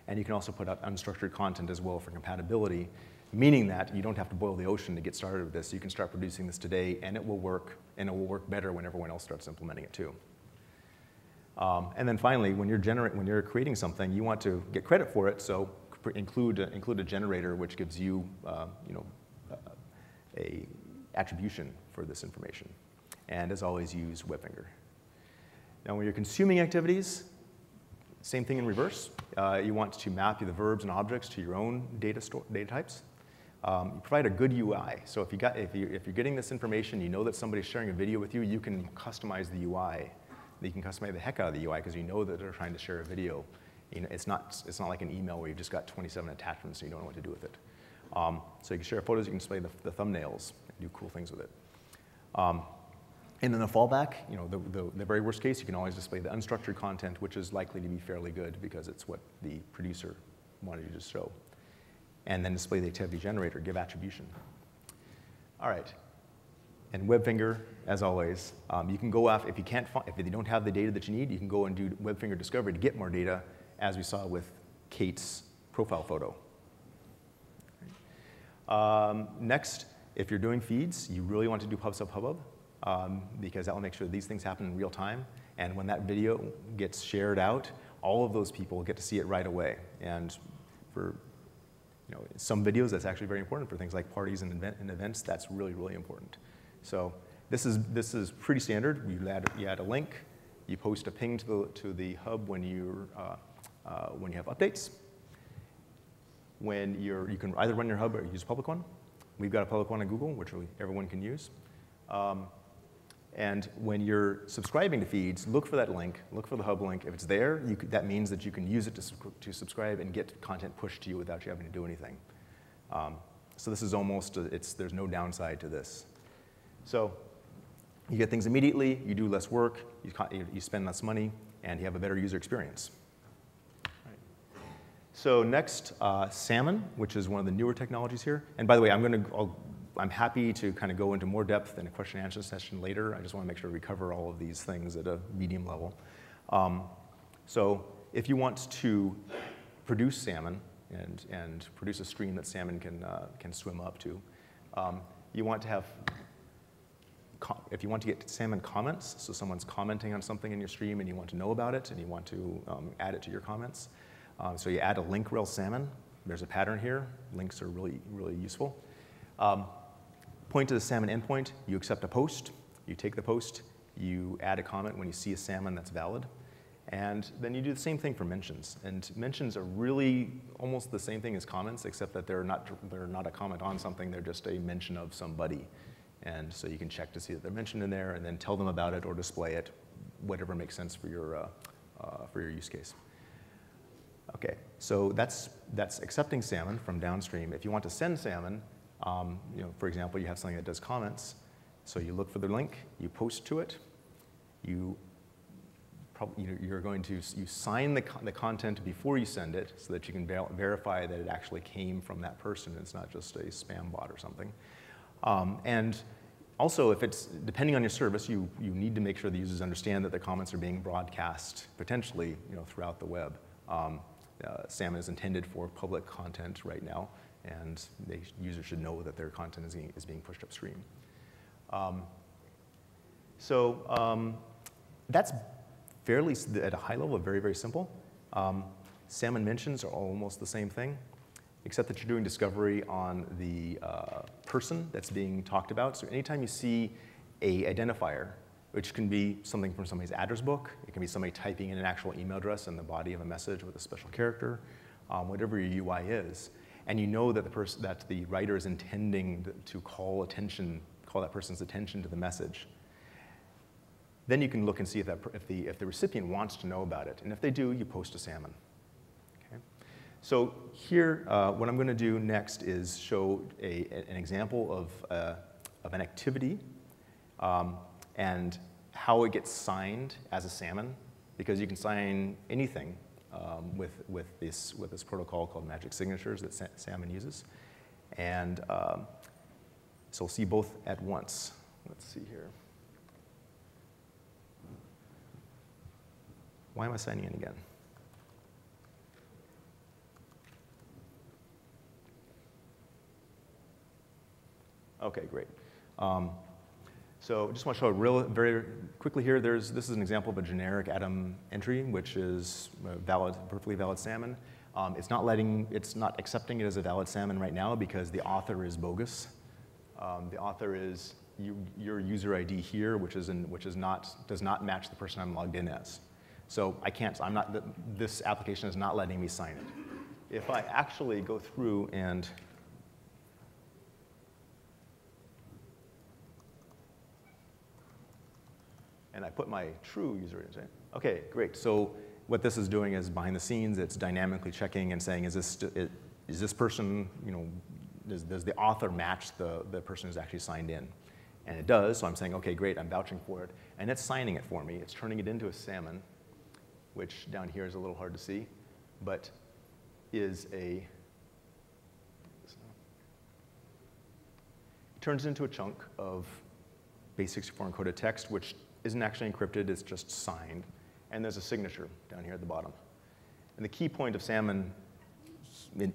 And you can also put out unstructured content as well for compatibility, meaning that you don't have to boil the ocean to get started with this. You can start producing this today, and it will work better when everyone else starts implementing it too. And then finally, when you're creating something, you want to get credit for it, so include a generator which gives you, a attribution for this information. And as always, use Webfinger. Now, when you're consuming activities, same thing in reverse. You want to map the verbs and objects to your own data types. You provide a good UI. So if you're getting this information, you know that somebody's sharing a video with you, you can customize the UI. You can customize the heck out of the UI because you know that they're trying to share a video. It's not like an email where you've just got 27 attachments and you don't know what to do with it. So you can share photos, you can display the thumbnails, and do cool things with it. And then the fallback, the very worst case, you can always display the unstructured content, which is likely to be fairly good because it's what the producer wanted you to show. And then display the activity generator, give attribution. All right. And Webfinger, as always, you can go after, if you don't have the data that you need, you can go and do Webfinger discovery to get more data, as we saw with Kate's profile photo. Next, if you're doing feeds, you really want to do pub/sub/hubbub, because that will make sure that these things happen in real time. And when that video gets shared out, all of those people get to see it right away. And for some videos, that's actually very important. For things like parties and events, that's really, really important. So this is pretty standard. You add a link, you post a ping to the hub when you have updates. When you can either run your hub or use a public one. We've got a public one on Google, which everyone can use. And when you're subscribing to feeds, look for that link, look for the hub link. If it's there, that means that you can use it to subscribe and get content pushed to you without you having to do anything. So this is almost, there's no downside to this. So you get things immediately, you do less work, you spend less money, and you have a better user experience. So next, Salmon, which is one of the newer technologies here. And by the way, I'm happy to kind of go into more depth in a question and answer session later. I just want to make sure we cover all of these things at a medium level. So if you want to produce Salmon and produce a stream that Salmon can swim up to, you want to have, if you want to get Salmon comments, so someone's commenting on something in your stream and you want to know about it and you want to add it to your comments, so you add a link rel Salmon. There's a pattern here. Links are really, really useful. Point to the Salmon endpoint. You accept a post. You take the post. You add a comment when you see a Salmon that's valid. And then you do the same thing for mentions. And mentions are really almost the same thing as comments, except that they're not a comment on something. They're just a mention of somebody. And so you can check to see that they're mentioned in there and then tell them about it or display it, whatever makes sense for your use case. OK, so that's accepting Salmon from downstream. If you want to send Salmon, for example, you have something that does comments. So you look for the link, you post to it, you sign the content before you send it so that you can verify that it actually came from that person. It's not just a spam bot or something. And also, if it's depending on your service, you need to make sure the users understand that the comments are being broadcast potentially throughout the web. Salmon is intended for public content right now, and users should know that their content is being pushed upstream. That's fairly, at a high level, very, very simple. Salmon mentions are almost the same thing, except that you're doing discovery on the person that's being talked about. So anytime you see an identifier, which can be something from somebody's address book, it can be somebody typing in an actual email address in the body of a message with a special character, whatever your UI is, and you know that the writer is intending to call that person's attention to the message, then you can look and see if the recipient wants to know about it. And if they do, you post a Salmon. Okay? So here, what I'm going to do next is show an example of an activity and how it gets signed as a Salmon, because you can sign anything with this protocol called magic signatures that Salmon uses. And so we'll see both at once. Let's see here. Why am I signing in again? OK, great. So I just want to show very quickly here. This is an example of a generic Atom entry, which is perfectly valid Salmon. It's not accepting it as a valid Salmon right now because the author is bogus. The author is your user ID here, which does not match the person I'm logged in as. So this application is not letting me sign it. If I actually go through and I put my true user ID, OK, great. So what this is doing is behind the scenes, it's dynamically checking and saying, is this person, does the author match the person who's actually signed in? And it does, so I'm saying, OK, great, I'm vouching for it. And it's signing it for me. It's turning it into a Salmon, which down here is a little hard to see, but is it turns into a chunk of base64 encoded text, which isn't actually encrypted, it's just signed. And there's a signature down here at the bottom. And the key point of Salmon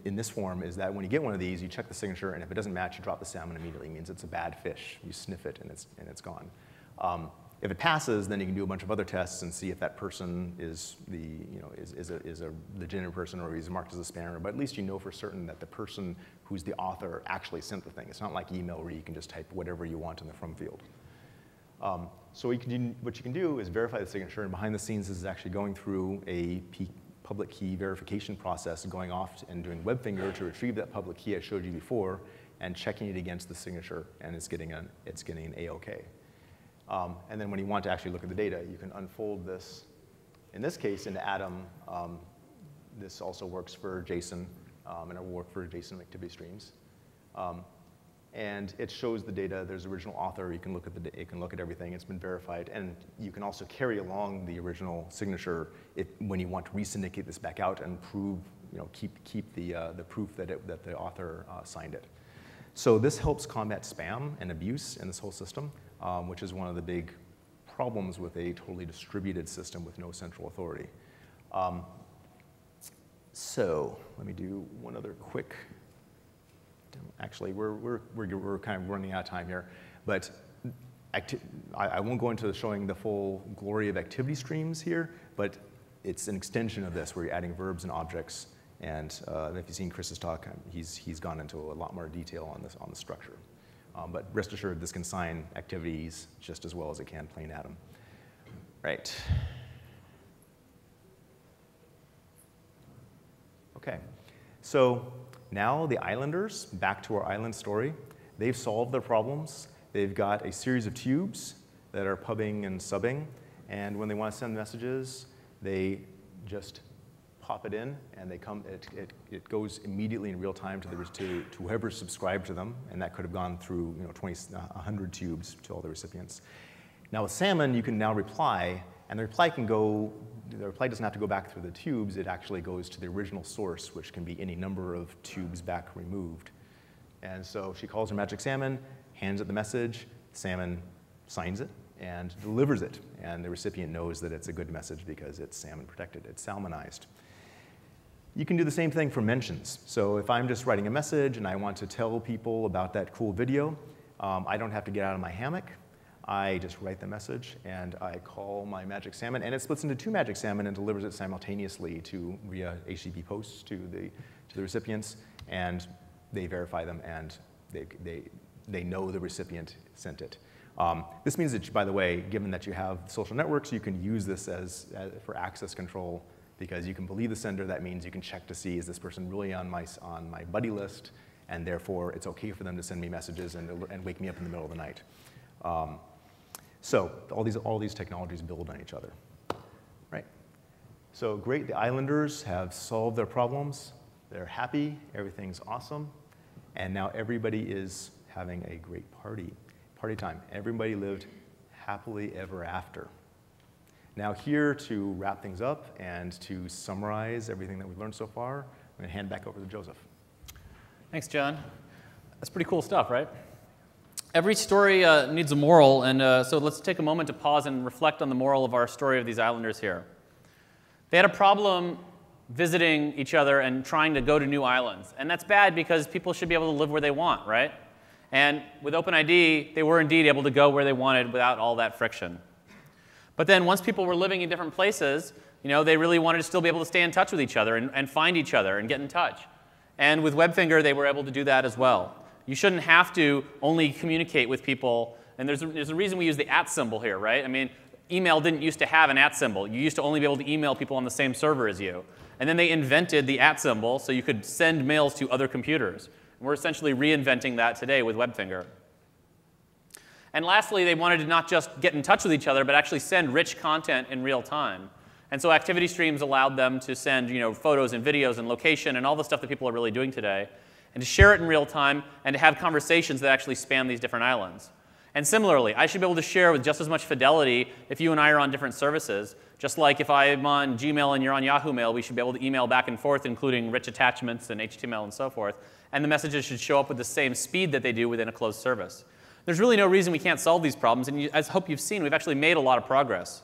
in this form is that when you get one of these, you check the signature, and if it doesn't match, you drop the salmon immediately. It means it's a bad fish. You sniff it, and it's gone. If it passes, then you can do a bunch of other tests and see if that person is a legitimate person or he's marked as a spammer. But at least you know for certain that the person who's the author actually sent the thing. It's not like email where you can just type whatever you want in the from field. So what you can do is verify the signature, and behind the scenes this is actually going through a public key verification process, going off and doing Webfinger to retrieve that public key I showed you before, and checking it against the signature, and it's getting an AOK. And then when you want to actually look at the data, you can unfold this, in this case, into Atom. This also works for JSON, and it will work for JSON activity streams. And it shows the data. There's original author. You can look at everything. It's been verified, and you can also carry along the original signature when you want to re-syndicate this back out and prove, keep the proof that the author signed it. So this helps combat spam and abuse in this whole system, which is one of the big problems with a totally distributed system with no central authority. So let me do one other quick. Actually, we're kind of running out of time here, but I won't go into showing the full glory of activity streams here, but it's an extension of this where you're adding verbs and objects. And if you've seen Chris's talk, he's gone into a lot more detail on the structure. But rest assured, this can sign activities just as well as it can plain Atom. Right. OK. So now the islanders, back to our island story, they've solved their problems. They've got a series of tubes that are pubbing and subbing. And when they want to send messages, they just pop it in, and it goes immediately in real time to whoever's subscribed to them, and that could have gone through 100 tubes to all the recipients. Now with Salmon, you can now reply, and the reply doesn't have to go back through the tubes. It actually goes to the original source, which can be any number of tubes back removed. And so she calls her magic salmon, hands it the message, Salmon signs it and delivers it, and the recipient knows that it's a good message because it's salmon protected, it's salmonized. You can do the same thing for mentions. So if I'm just writing a message and I want to tell people about that cool video, I don't have to get out of my hammock. I just write the message, and I call my magic salmon, and it splits into 2 magic salmon and delivers it simultaneously via HTTP posts to the recipients, and they verify them, and they know the recipient sent it. This means that, by the way, given that you have social networks, you can use this for access control, because you can believe the sender. That means you can check to see, is this person really on my buddy list, and therefore it's OK for them to send me messages and wake me up in the middle of the night. So all these technologies build on each other, right? So great, the islanders have solved their problems. They're happy, everything's awesome, and now everybody is having a great party time. Everybody lived happily ever after. Now here to wrap things up and to summarize everything that we've learned so far, I'm going to hand back over to Joseph. Thanks, John. That's pretty cool stuff, right? Every story needs a moral, and so let's take a moment to pause and reflect on the moral of our story of these islanders here. They had a problem visiting each other and trying to go to new islands, and that's bad because people should be able to live where they want, right? And with OpenID, they were indeed able to go where they wanted without all that friction. But then once people were living in different places, they really wanted to still be able to stay in touch with each other and find each other and get in touch. And with Webfinger, they were able to do that as well. You shouldn't have to only communicate with people. And there's a reason we use the @ symbol here, right? I mean, email didn't used to have an @ symbol. You used to only be able to email people on the same server as you. And then they invented the @ symbol so you could send mails to other computers. And we're essentially reinventing that today with Webfinger. And lastly, they wanted to not just get in touch with each other, but actually send rich content in real time. And so activity streams allowed them to send photos and videos and location and all the stuff that people are really doing today, and to share it in real time and to have conversations that actually span these different islands. And similarly, I should be able to share with just as much fidelity if you and I are on different services. Just like if I'm on Gmail and you're on Yahoo Mail, we should be able to email back and forth, including rich attachments and HTML and so forth. And the messages should show up with the same speed that they do within a closed service. There's really no reason we can't solve these problems, and as I hope you've seen, we've actually made a lot of progress.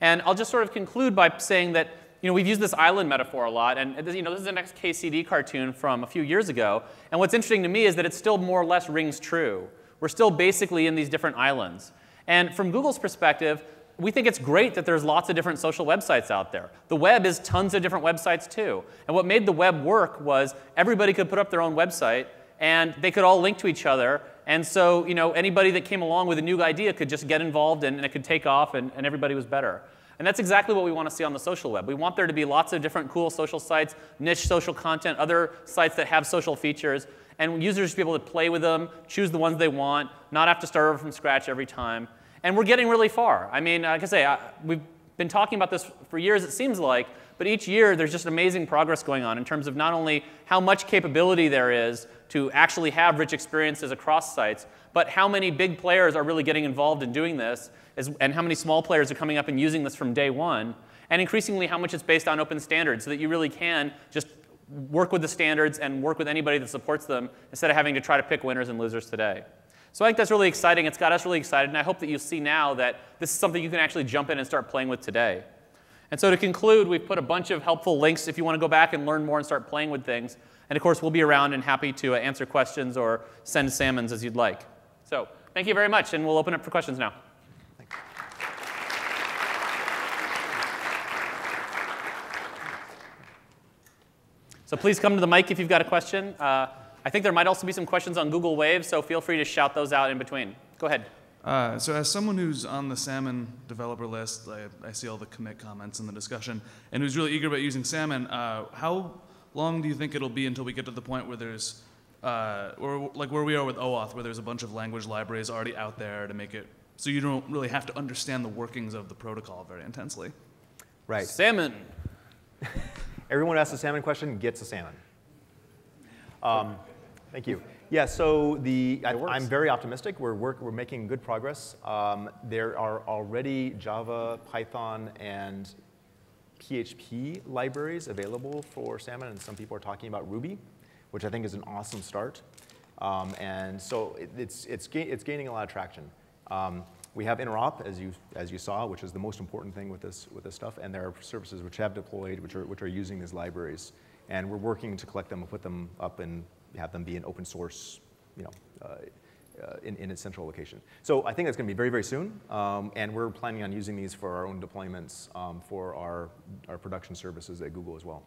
And I'll just sort of conclude by saying that we've used this island metaphor a lot, and this is an XKCD cartoon from a few years ago, and what's interesting to me is that it still more or less rings true. We're still basically in these different islands. And from Google's perspective, we think it's great that there's lots of different social websites out there. The web is tons of different websites too. And what made the web work was everybody could put up their own website, and they could all link to each other. And so anybody that came along with a new idea could just get involved, and it could take off, and everybody was better. And that's exactly what we want to see on the social web. We want there to be lots of different cool social sites, niche social content, other sites that have social features, and users to be able to play with them, choose the ones they want, not have to start over from scratch every time. And we're getting really far. I mean, like I say, we've been talking about this for years, it seems like, but each year there's just amazing progress going on in terms of not only how much capability there is to actually have rich experiences across sites, but how many big players are really getting involved in doing this, and how many small players are coming up and using this from day one, and increasingly how much it's based on open standards so that you really can just work with the standards and work with anybody that supports them instead of having to try to pick winners and losers today. So I think that's really exciting. It's got us really excited, and I hope that you see now that this is something you can actually jump in and start playing with today. And so to conclude, we've put a bunch of helpful links if you want to go back and learn more and start playing with things. And of course, we'll be around and happy to answer questions or send salmons as you'd like. So thank you very much, and we'll open up for questions now. So please come to the mic if you've got a question. I think there might also be some questions on Google Wave, so feel free to shout those out in between. Go ahead. So as someone who's on the Salmon developer list, I see all the commit comments in the discussion, and who's really eager about using Salmon, how long do you think it'll be until we get to the point where there's, or like where we are with OAuth, where there's a bunch of language libraries already out there to make it so you don't really have to understand the workings of the protocol very intensely? Right. Salmon. Everyone who asks a salmon question gets a salmon. Thank you. Yeah, so I'm very optimistic. We're making good progress. There are already Java, Python, and PHP libraries available for Salmon, and some people are talking about Ruby, which I think is an awesome start. And so it's gaining a lot of traction. We have interop, as you saw, which is the most important thing with this stuff, and there are services which have deployed, which are using these libraries, and we're working to collect them and put them up and have them be an open source, in its central location. So I think that's going to be very, very soon, and we're planning on using these for our own deployments for our production services at Google as well.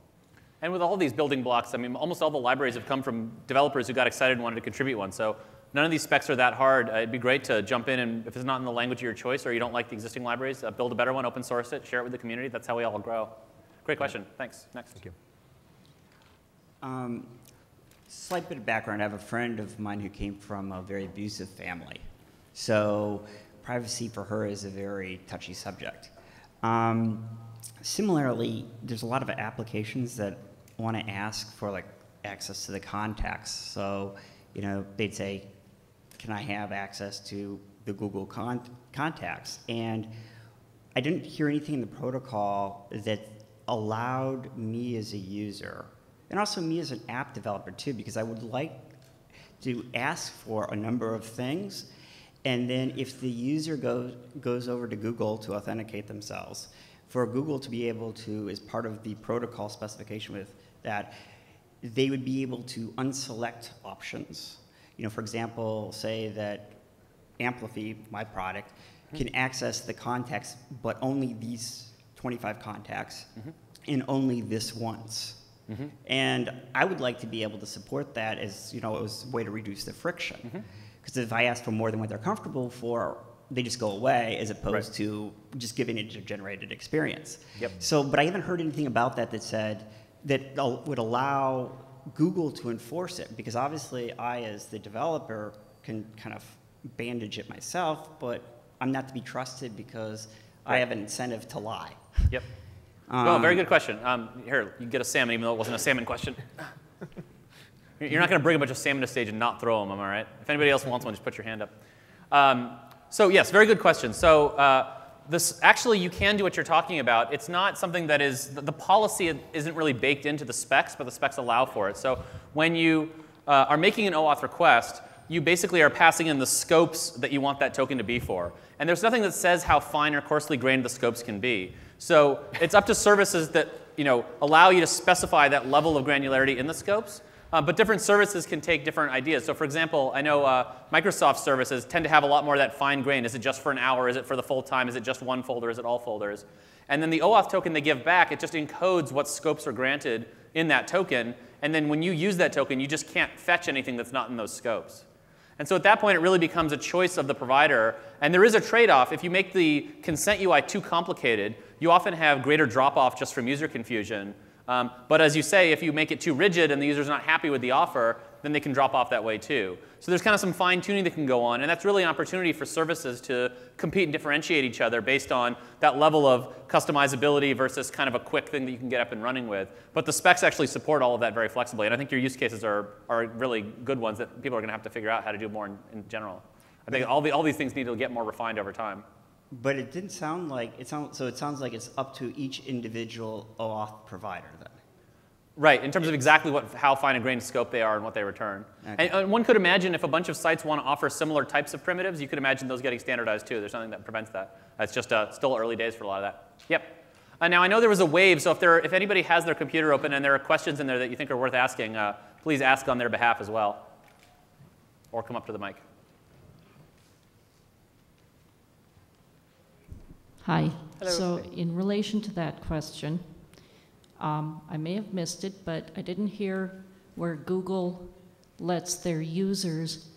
And with all these building blocks, I mean, almost all the libraries have come from developers who got excited and wanted to contribute one. So none of these specs are that hard. It'd be great to jump in, and if it's not in the language of your choice or you don't like the existing libraries, build a better one, open source it, share it with the community. That's how we all grow. Great question. Thanks. Next. Thank you. Slight bit of background. I have a friend of mine who came from a very abusive family. So privacy for her is a very touchy subject. Similarly, there's a lot of applications that want to ask for like access to the contacts. So, they'd say, can I have access to the Google contacts? And I didn't hear anything in the protocol that allowed me as a user, and also me as an app developer too, because I would like to ask for a number of things, and then if the user goes over to Google to authenticate themselves, for Google to be able to, as part of the protocol specification with that, they would be able to unselect options. For example, say that Amplify, my product, can access the contacts, but only these 25 contacts, and only this once. And I would like to be able to support that as, as a way to reduce the friction. Because if I ask for more than what they're comfortable for, they just go away, as opposed to just giving it a generated experience. So, but I haven't heard anything about that said that would allow Google to enforce it, because obviously I, as the developer, can kind of bandage it myself, but I'm not to be trusted because I have an incentive to lie. Well, very good question. Here, you get a salmon, even though it wasn't a salmon question. You're not going to bring a bunch of salmon to stage and not throw them, am I right? If anybody else wants one, just put your hand up. So yes, very good question. So this actually, you can do what you're talking about. It's not something that is, the policy isn't really baked into the specs, but the specs allow for it. So when you are making an OAuth request, you basically are passing in the scopes that you want that token to be for. And there's nothing that says how fine or coarsely grained the scopes can be. So it's up to services that allow you to specify that level of granularity in the scopes. But different services can take different ideas. So for example, I know Microsoft services tend to have a lot more of that fine grain. Is it just for an hour? Is it for the full time? Is it just one folder? Is it all folders? And then the OAuth token they give back, it just encodes what scopes are granted in that token. And then when you use that token, you just can't fetch anything that's not in those scopes. And so at that point, it really becomes a choice of the provider. And there is a trade-off. If you make the consent UI too complicated, you often have greater drop-off just from user confusion. But as you say, if you make it too rigid and the user's not happy with the offer, then they can drop off that way too. So there's kind of some fine-tuning that can go on. And that's really an opportunity for services to compete and differentiate each other based on that level of customizability versus kind of a quick thing that you can get up and running with. But the specs actually support all of that very flexibly. And I think your use cases are really good ones that people are going to have to figure out how to do more in general. I think all these things need to get more refined over time. But it didn't sound like, it sounds like it's up to each individual OAuth provider then. Right, in terms of exactly how fine a grained scope they are and what they return. Okay. And one could imagine if a bunch of sites want to offer similar types of primitives, you could imagine those getting standardized too. There's nothing that prevents that. It's just still early days for a lot of that. Yep. Now I know there was a wave, so if anybody has their computer open and there are questions in there that you think are worth asking, please ask on their behalf as well. Or come up to the mic. Hi. Hello. So in relation to that question, I may have missed it, but I didn't hear where Google lets their users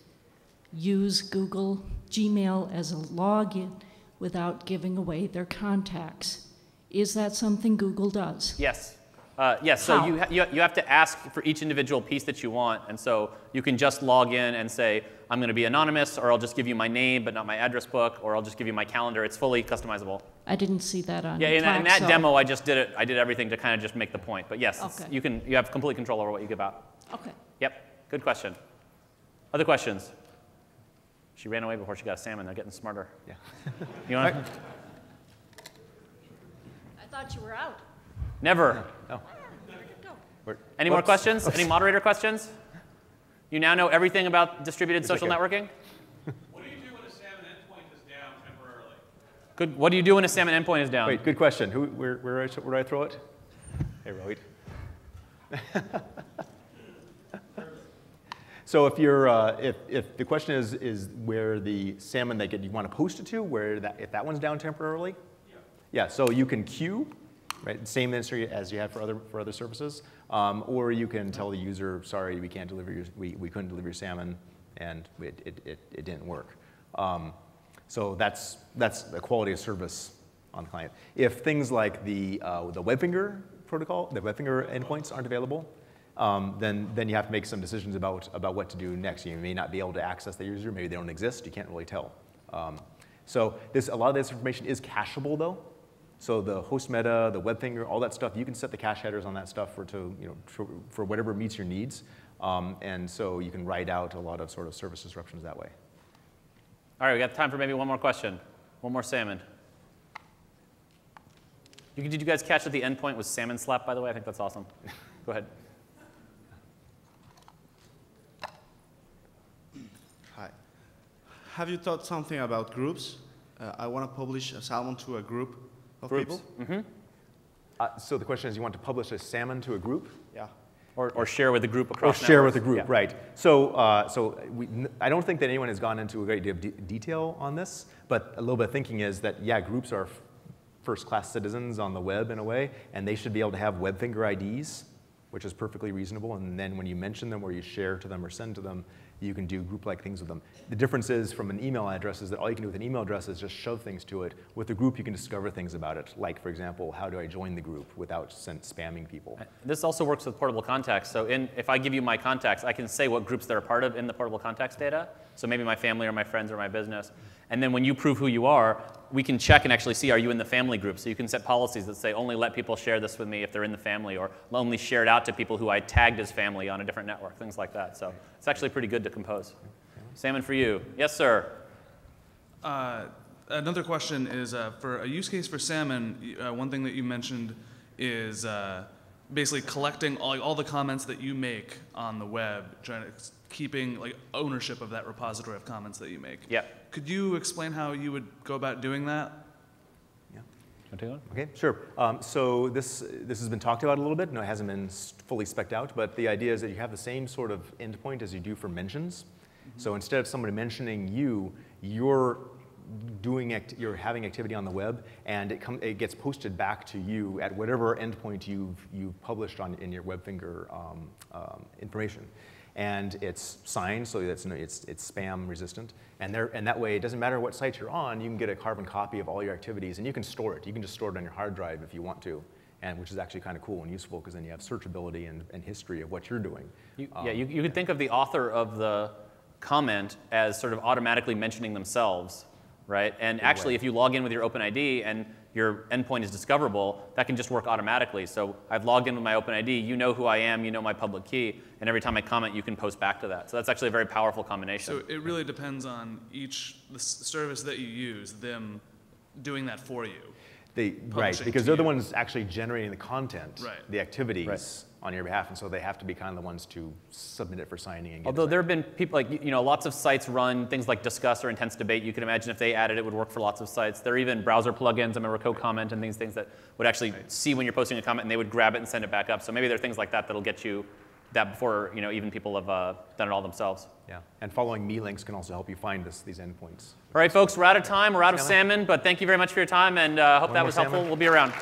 use Google Gmail as a login without giving away their contacts. Is that something Google does? Yes. Yes, so you have to ask for each individual piece that you want. And so you can just log in and say, I'm going to be anonymous, or I'll just give you my name but not my address book, or I'll just give you my calendar. It's fully customizable. I didn't see that on in that demo, I just did it. I did everything to kind of just make the point. But yes, okay. You have complete control over what you give out. Okay. Yep, good question. Other questions? She ran away before she got a salmon. They're getting smarter. Yeah. You want? I thought you were out. Never. No. Any more questions? Any moderator questions? You now know everything about distributed social networking? What do you do when a salmon endpoint is down temporarily? Good. What do you do when a salmon endpoint is down? Wait, good question. Where do I throw it? Hey, Rohit. So if the question is where the salmon that you want to post it to, if that one's down temporarily? Yeah. So you can queue, right? Same answer as you had for other services, or you can tell the user, sorry, we can't deliver we couldn't deliver your salmon, and it didn't work. So that's the quality of service on the client. If things like the Webfinger protocol, the Webfinger endpoints aren't available, then you have to make some decisions about what to do next. You may not be able to access the user. Maybe they don't exist. You can't really tell. So a lot of this information is cacheable, though. So the host meta, the Webfinger, all that stuff, you can set the cache headers on that stuff for whatever meets your needs. And so you can write out a lot of sort of service disruptions that way. All right, we got time for maybe one more question. One more salmon. Did you guys catch that the endpoint was salmon slap, by the way? I think that's awesome. Go ahead. Hi. Have you thought something about groups? I want to publish a salmon to a group of people. Mm-hmm. So the question is, you want to publish a salmon to a group? Yeah. Or share with a group across Or share with a networks. group, Yeah. right. So, I don't think that anyone has gone into a great deal of detail on this, but a little bit of thinking is that, yeah, groups are first-class citizens on the web in a way, and they should be able to have Webfinger IDs, which is perfectly reasonable, and then when you mention them or you share to them or send to them, you can do group-like things with them. The difference is from an email address is that all you can do with an email address is just shove things to it. With a group, you can discover things about it. Like, for example, how do I join the group without spamming people? This also works with portable contacts. So if I give you my contacts, I can say what groups they're a part of in the portable contacts data. So maybe my family or my friends or my business. And then when you prove who you are, we can check and actually see, are you in the family group? So you can set policies that say, only let people share this with me if they're in the family, or only share it out to people who I tagged as family on a different network, things like that. So it's actually pretty good to compose. Salmon for you. Yes, sir. Another question is, for a use case for salmon, one thing that you mentioned is basically collecting all the comments that you make on the web, trying to keeping like ownership of that repository of comments that you make. Yeah. Could you explain how you would go about doing that? Okay, sure. So this has been talked about a little bit. No, it hasn't been fully spec'd out, but the idea is that you have the same sort of endpoint as you do for mentions. So instead of somebody mentioning you, you're having activity on the web, and it gets posted back to you at whatever endpoint you've published in your Webfinger information. And it's signed, so it's spam resistant. And that way, it doesn't matter what site you're on, you can get a carbon copy of all your activities, and you can store it. You can just store it on your hard drive if you want to, and which is actually kind of cool and useful, because then you have searchability and history of what you're doing. You could think of the author of the comment as sort of automatically mentioning themselves, right? And actually, if you log in with your OpenID and your endpoint is discoverable, that can just work automatically. So I've logged in with my OpenID, you know who I am, you know my public key, and every time I comment, you can post back to that. So that's actually a very powerful combination. So it really depends on the service that you use, them doing that for you. Right, because they're the ones actually generating the content, the activities Right. on your behalf, and so they have to be kind of the ones to submit it for signing and get Although it there have been people like, lots of sites run things like Discuss or Intense Debate. You can imagine if they added it would work for lots of sites. There are even browser plugins, I remember co-comment and things that would actually see when you're posting a comment, and they would grab it and send it back up. So maybe there are things like that that'll get you that before even people have done it all themselves. Yeah, and following me links can also help you find these endpoints. All right, folks, we're out of time. We're out of salmon, but thank you very much for your time, and hope that was helpful. salmon? We'll be around.